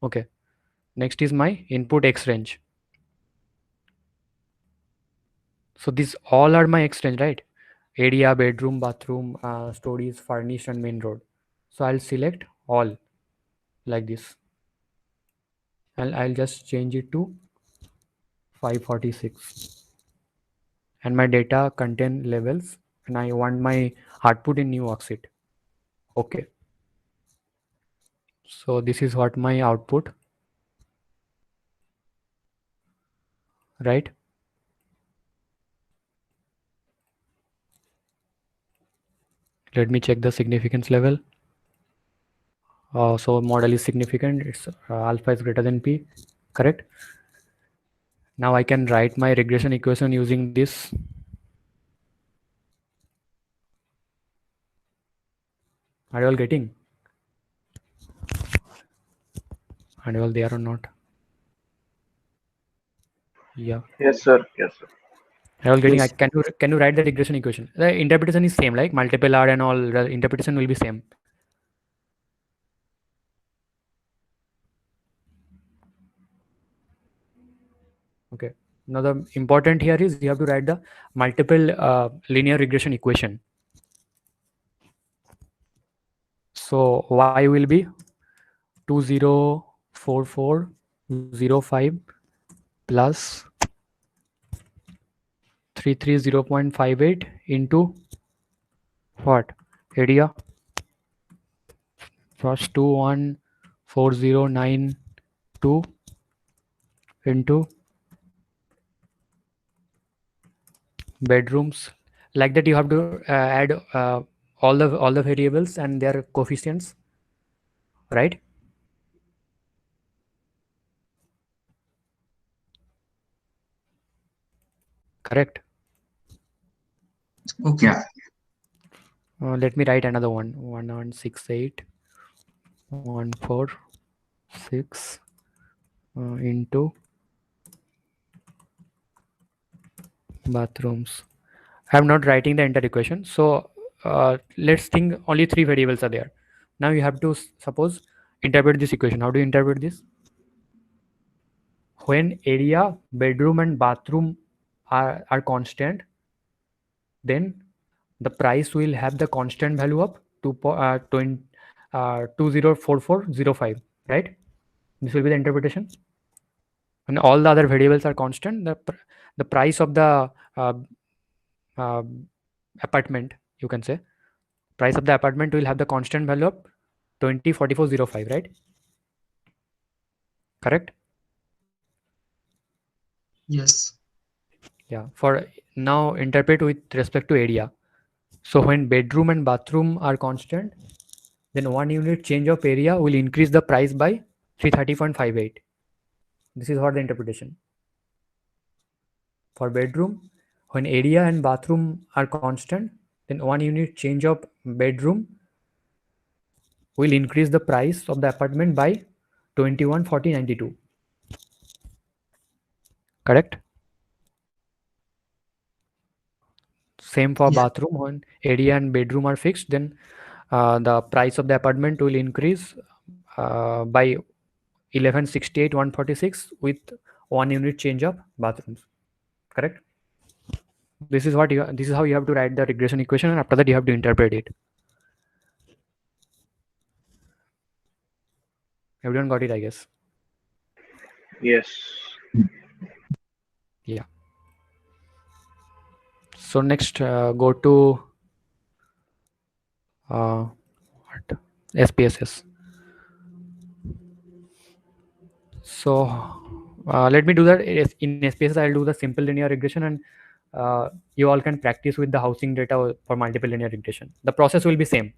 Okay. Next is my input X range. So these all are my X range, right? Area, bedroom, bathroom, stories, furnished, and main road. So I'll select all like this. And I'll just change it to 546. And my data contain levels, and I want my output in new worksheet. Okay. So this is what my output, right? Let me check the significance level. So model is significant. It's alpha is greater than P, correct? Now I can write my regression equation using this. Are you all getting? Are you all there or not? Yeah. Yes, sir. Yes, sir. Are you all getting? Yes. Can you write the regression equation? The interpretation is same, like multiple R and all. The interpretation will be same. Okay. Now the important here is you have to write the multiple linear regression equation. So Y will be 204405 plus 330.58 into what? Area first 214092 into bedrooms. Like that you have to add all the variables and their coefficients, right? Correct. Okay. Let me write another one. 1168.146 into bathrooms. I'm not writing the entire equation. So let's think only 3 variables are there. Now you have to suppose interpret this equation. How do you interpret this? When area, bedroom, and bathroom are constant, then the price will have the constant value of 204405, right? This will be the interpretation. And all the other variables are constant. The price of the apartment, you can say, price of the apartment will have the constant value of 204405, right? Correct? Yes. Yeah. For now, interpret with respect to area. So when bedroom and bathroom are constant, then 1 unit change of area will increase the price by 330.58. This is what the interpretation. For bedroom, when area and bathroom are constant, then 1 unit change of bedroom will increase the price of the apartment by 21, 40, 92. Correct? Same for bathroom. When area and bedroom are fixed, then the price of the apartment will increase by 1168, 146 with 1 unit change of bathrooms. Correct? This is how you have to write the regression equation, and after that you have to interpret it. Everyone got it, I guess. Yes. Yeah. So next, go to what? SPSS. So let me do that in SPSS. I'll do the simple linear regression, and you all can practice with the housing data for multiple linear regression. The process will be same.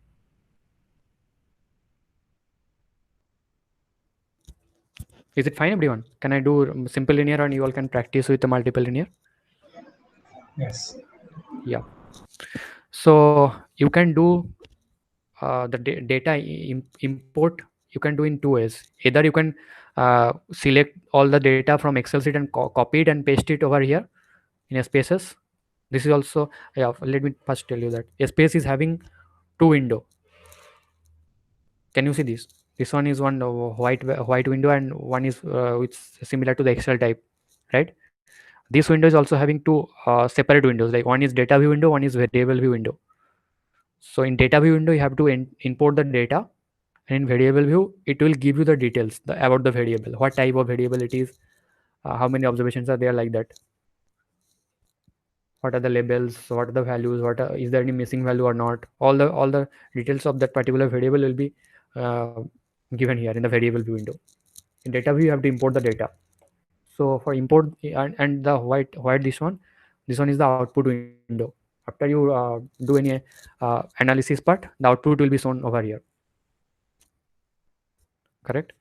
Is it fine, everyone? Can I do simple linear and you all can practice with the multiple linear? Yes. Yeah. So you can do the data import. You can do in two ways. Either you can select all the data from Excel sheet and copy it and paste it over here in SPSS. This is also, yeah, let me first tell you that SPSS is having two windows. Can you see this? This one is one white window, and one is it's similar to the Excel type, right? This window is also having two separate windows, like one is data view window, one is variable view window. So in data view window, you have to import the data, and in variable view, it will give you the details about the variable, what type of variable it is, how many observations are there, like that. What are the labels, what are the values, is there any missing value or not? All the details of that particular variable will be given here in the variable view window. In data view, you have to import the data. So for import and the white this one is the output window. After you do any analysis part, the output will be shown over here. Correct?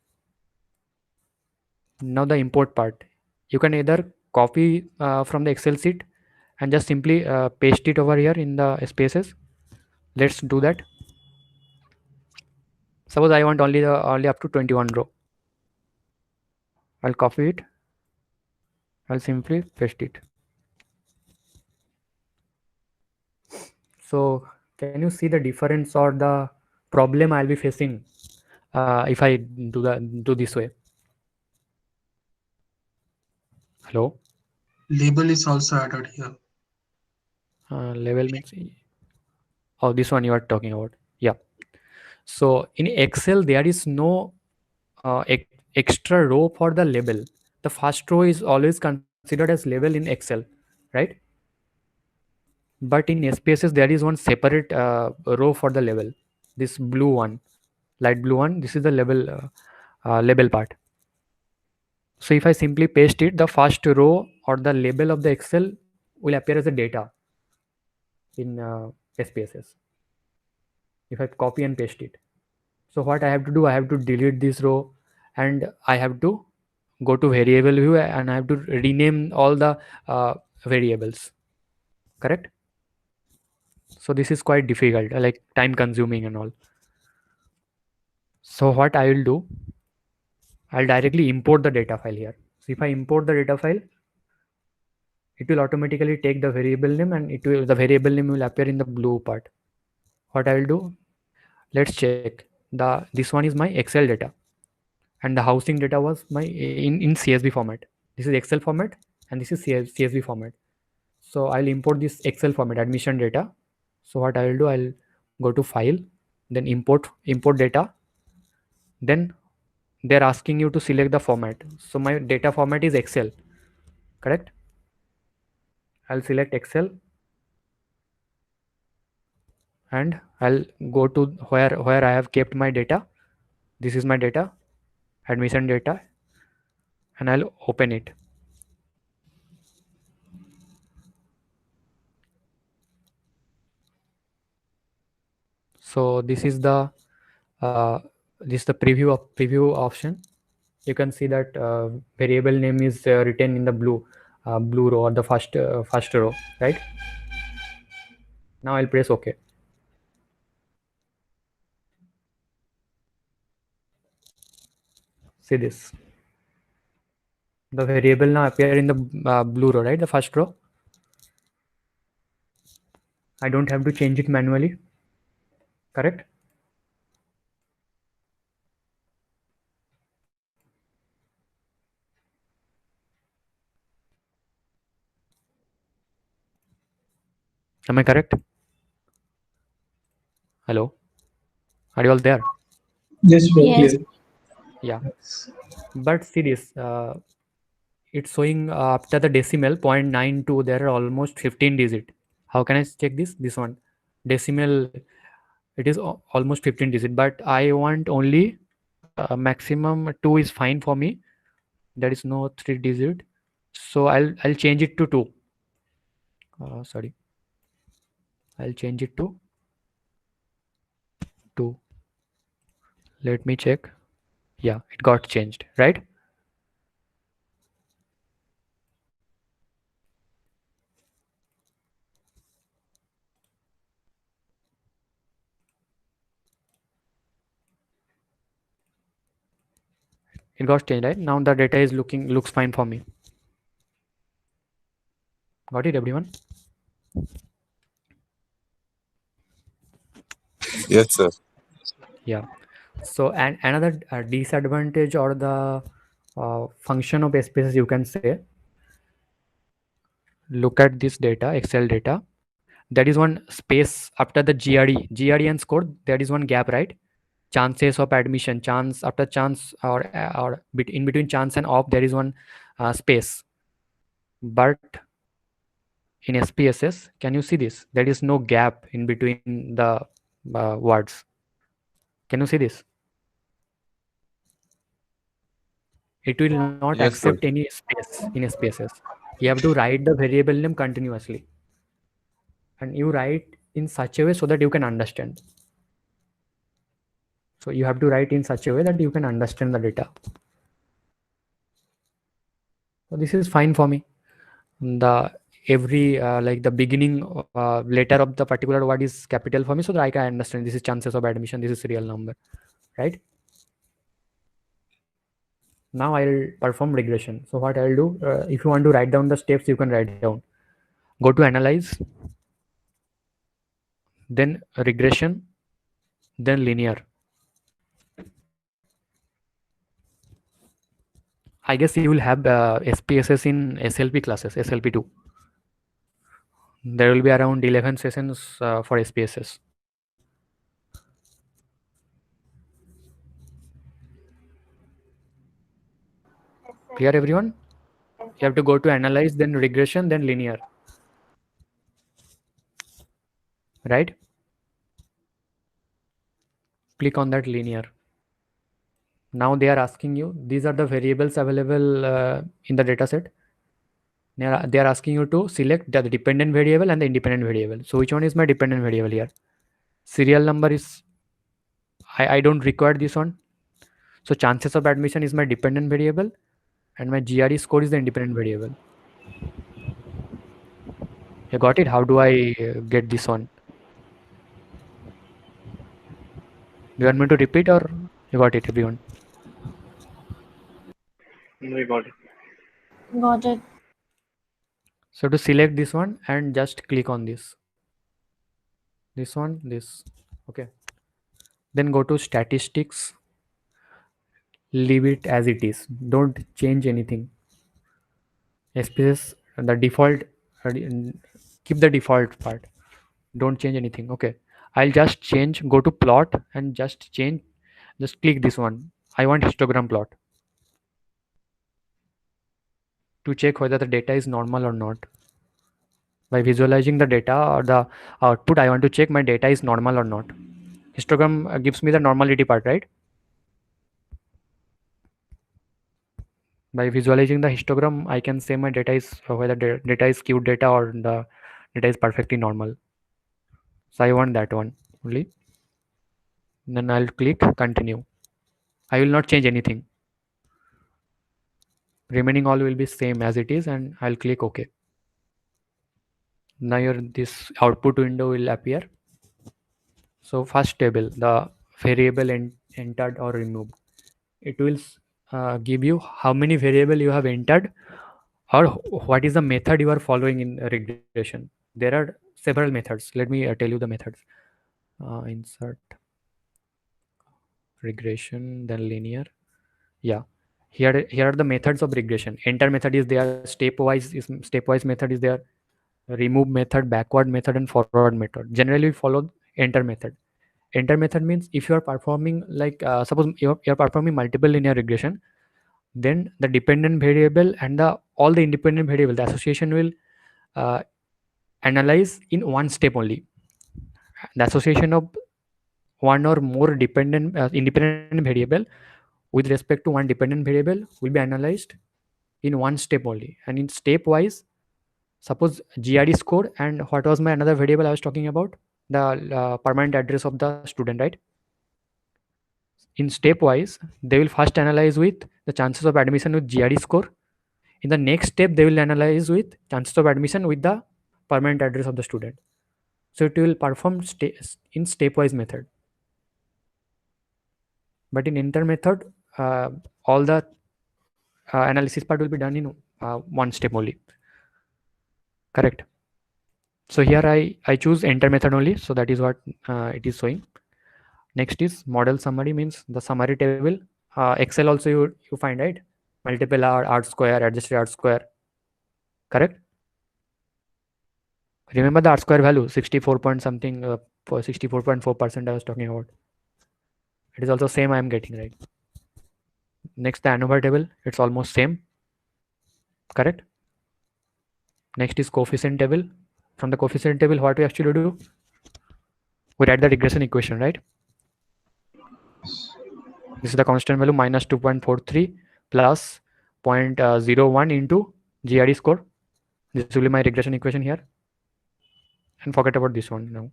Now the import part, you can either copy from the Excel sheet and just simply paste it over here in the SPSS. Let's do that. Suppose I want only up to 21 row. I'll copy it. I'll simply paste it. So can you see the difference or the problem I'll be facing if I do this way? Hello? Label is also added here. Label means, oh, this one you are talking about. Yeah. So in Excel, there is no extra row for the label. The first row is always considered as label in Excel, right? But in SPSS, there is one separate row for the label. This blue one, light blue one, this is the label part. So if I simply paste it, the first row or the label of the Excel will appear as a data in SPSS. If I copy and paste it. So what I have to do, I have to delete this row and I have to go to variable view and I have to rename all the variables. Correct? So this is quite difficult, like time consuming and all. So what I will do, I'll directly import the data file here. So if I import the data file, it will automatically take the variable name and the variable name will appear in the blue part. What I will do, let's check. This one is my Excel data and the housing data was my in CSV format. This is Excel format and this is CSV format. So I'll import this Excel format, admission data. So what I will do, I'll go to file, then import data. Then they're asking you to select the format. So my data format is Excel, correct? I'll select Excel and I'll go to where I have kept my data. This is my data, admission data, and I'll open it. So this is the preview option. You can see that variable name is written in the blue. blue row or the first row, right? Now I'll press OK. See this. The variable now appear in the blue row, right? The first row. I don't have to change it manually, correct? Am I correct? Hello? Are you all there? Yes, very Yes. clear. Yeah. But see this. It's showing after the decimal 0.92, there are almost 15 digit. How can I check this? This one. Decimal, it is almost 15 digit, but I want only maximum 2 is fine for me. There is no 3 digit. So I'll change it to 2. Sorry. I'll change it to 2. Let me check. Yeah, it got changed, right? It got changed, right? Now the data is looks fine for me. Got it, everyone? Yes, sir. Yeah. So and another disadvantage or the function of SPSS, you can say, look at this data, Excel data. There is one space after the GRE and score. There is one gap, right? Chances of admission, chance after chance, or in between chance and off, there is one space. But in SPSS, can you see this? There is no gap in between the words. Can you see this? It will not Yes, sir. accept any space in SPSS. You have to write the variable name continuously. And you write in such a way so that you can understand. So you have to write in such a way that you can understand the data. So this is fine for me. The every like the beginning letter of the particular word is capital for me, so that I can understand this is chances of admission, this is real number, right? Now I'll perform regression. So what I'll do, if you want to write down the steps, you can write down. Go to analyze, then regression, then linear. I guess you will have SPSS in SLP classes, SLP2. There will be around 11 sessions for SPSS. Clear, everyone? You have to go to analyze, then regression, then linear. Right? Click on that linear. Now they are asking you, these are the variables available in the data set. They are asking you to select the dependent variable and the independent variable. So which one is my dependent variable here? Serial number is, I don't require this one. So chances of admission is my dependent variable, and my GRE score is the independent variable. You got it? How do I get this one? Do you want me to repeat, or you got it, everyone? No, we got it. Got it. So to select this one and just click on this. This one, this. Okay. Then go to statistics. Leave it as it is. Don't change anything. SPSS, the default, keep the default part. Don't change anything. Okay. I'll just change, go to plot and just change, just click this one. I want histogram plot to check whether the data is normal or not. By visualizing the data or the output, I want to check my data is normal or not. Histogram gives me the normality part, right? By visualizing the histogram, I can say my data is whether the data is skewed data or the data is perfectly normal. So I want that one only. Then I'll click continue. I will not change anything. remaining all will be same as it is, and I'll click OK. Now this output window will appear. So first table, the variable entered or removed, it will give you how many variable you have entered or what is the method you are following in regression. There are several methods. Let me tell you the methods. Insert regression, then linear. Yeah, here are the methods of regression. Enter method is there, stepwise method is there, remove method, backward method, and forward method. Generally we follow enter method. Enter method means if you are performing like suppose you're performing multiple linear regression, then the dependent variable and all the independent variable, the association will analyze in one step only. The association of one or more independent variable with respect to one dependent variable will be analyzed in one step only. And in stepwise, suppose GRE score and what was my another variable I was talking about, the permanent address of the student, right? In stepwise, they will first analyze with the chances of admission with GRE score. In the next step, they will analyze with chances of admission with the permanent address of the student. So it will perform in stepwise method. But in enter method, all the analysis part will be done in one step only. Correct. So here I choose enter method only. So that is what it is showing. Next is model summary, means the summary table. Excel also you find, right? Multiple R square, adjusted R square. Correct. Remember the R square value, 64 point something, for 64.4% I was talking about. It is also same I am getting, right? Next, the ANOVA table, it's almost same. Correct. Next is coefficient table. From the coefficient table, what we actually do? We write the regression equation, right? This is the constant value minus 2.43 plus 0.01 into GRE score. This will be my regression equation here. And forget about this one now.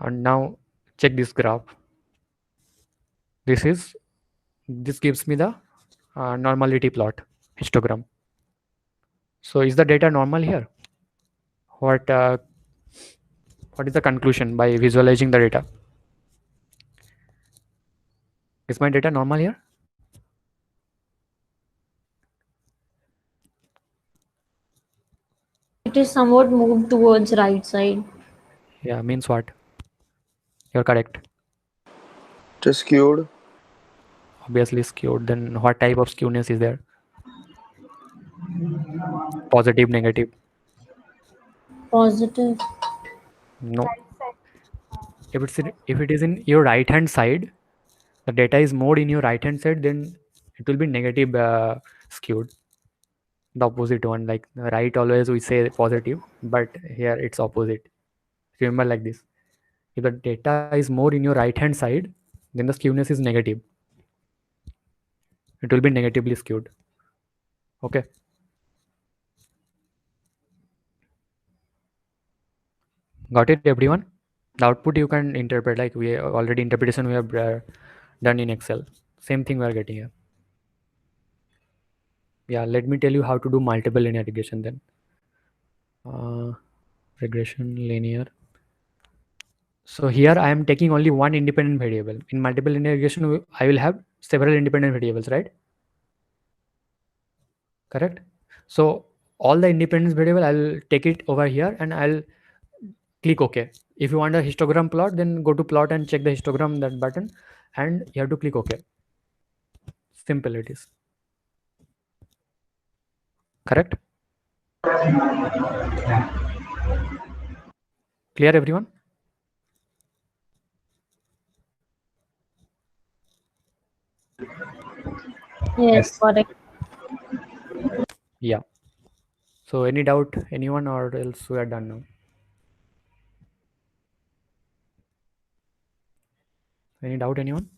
And now check this graph. This gives me the normality plot, histogram. So is the data normal here? What is the conclusion by visualizing the data? Is my data normal here? It is somewhat moved towards right side. Yeah, means what? You're correct. It is skewed. Obviously skewed. Then what type of skewness is there? Positive, negative? Positive. No. If it is in your right hand side, the data is more in your right hand side, then it will be negative skewed. The opposite one, like right always we say positive, but here it's opposite. Remember like this. If the data is more in your right hand side, then the skewness is negative. It will be negatively skewed. Okay. Got it, everyone? The output you can interpret, like we already interpretation we have done in Excel. Same thing we are getting here. Yeah, let me tell you how to do multiple linear regression then. Regression linear. So here I am taking only one independent variable. In multiple linear regression, I will have several independent variables, right? Correct. So all the independence variable, I'll take it over here and I'll click OK. If you want a histogram plot, then go to plot and check the histogram, that button, and you have to click OK. Simple it is. Correct. Clear, everyone? Yes, correct. Yeah. So any doubt, anyone, or else we are done now? Any doubt, anyone?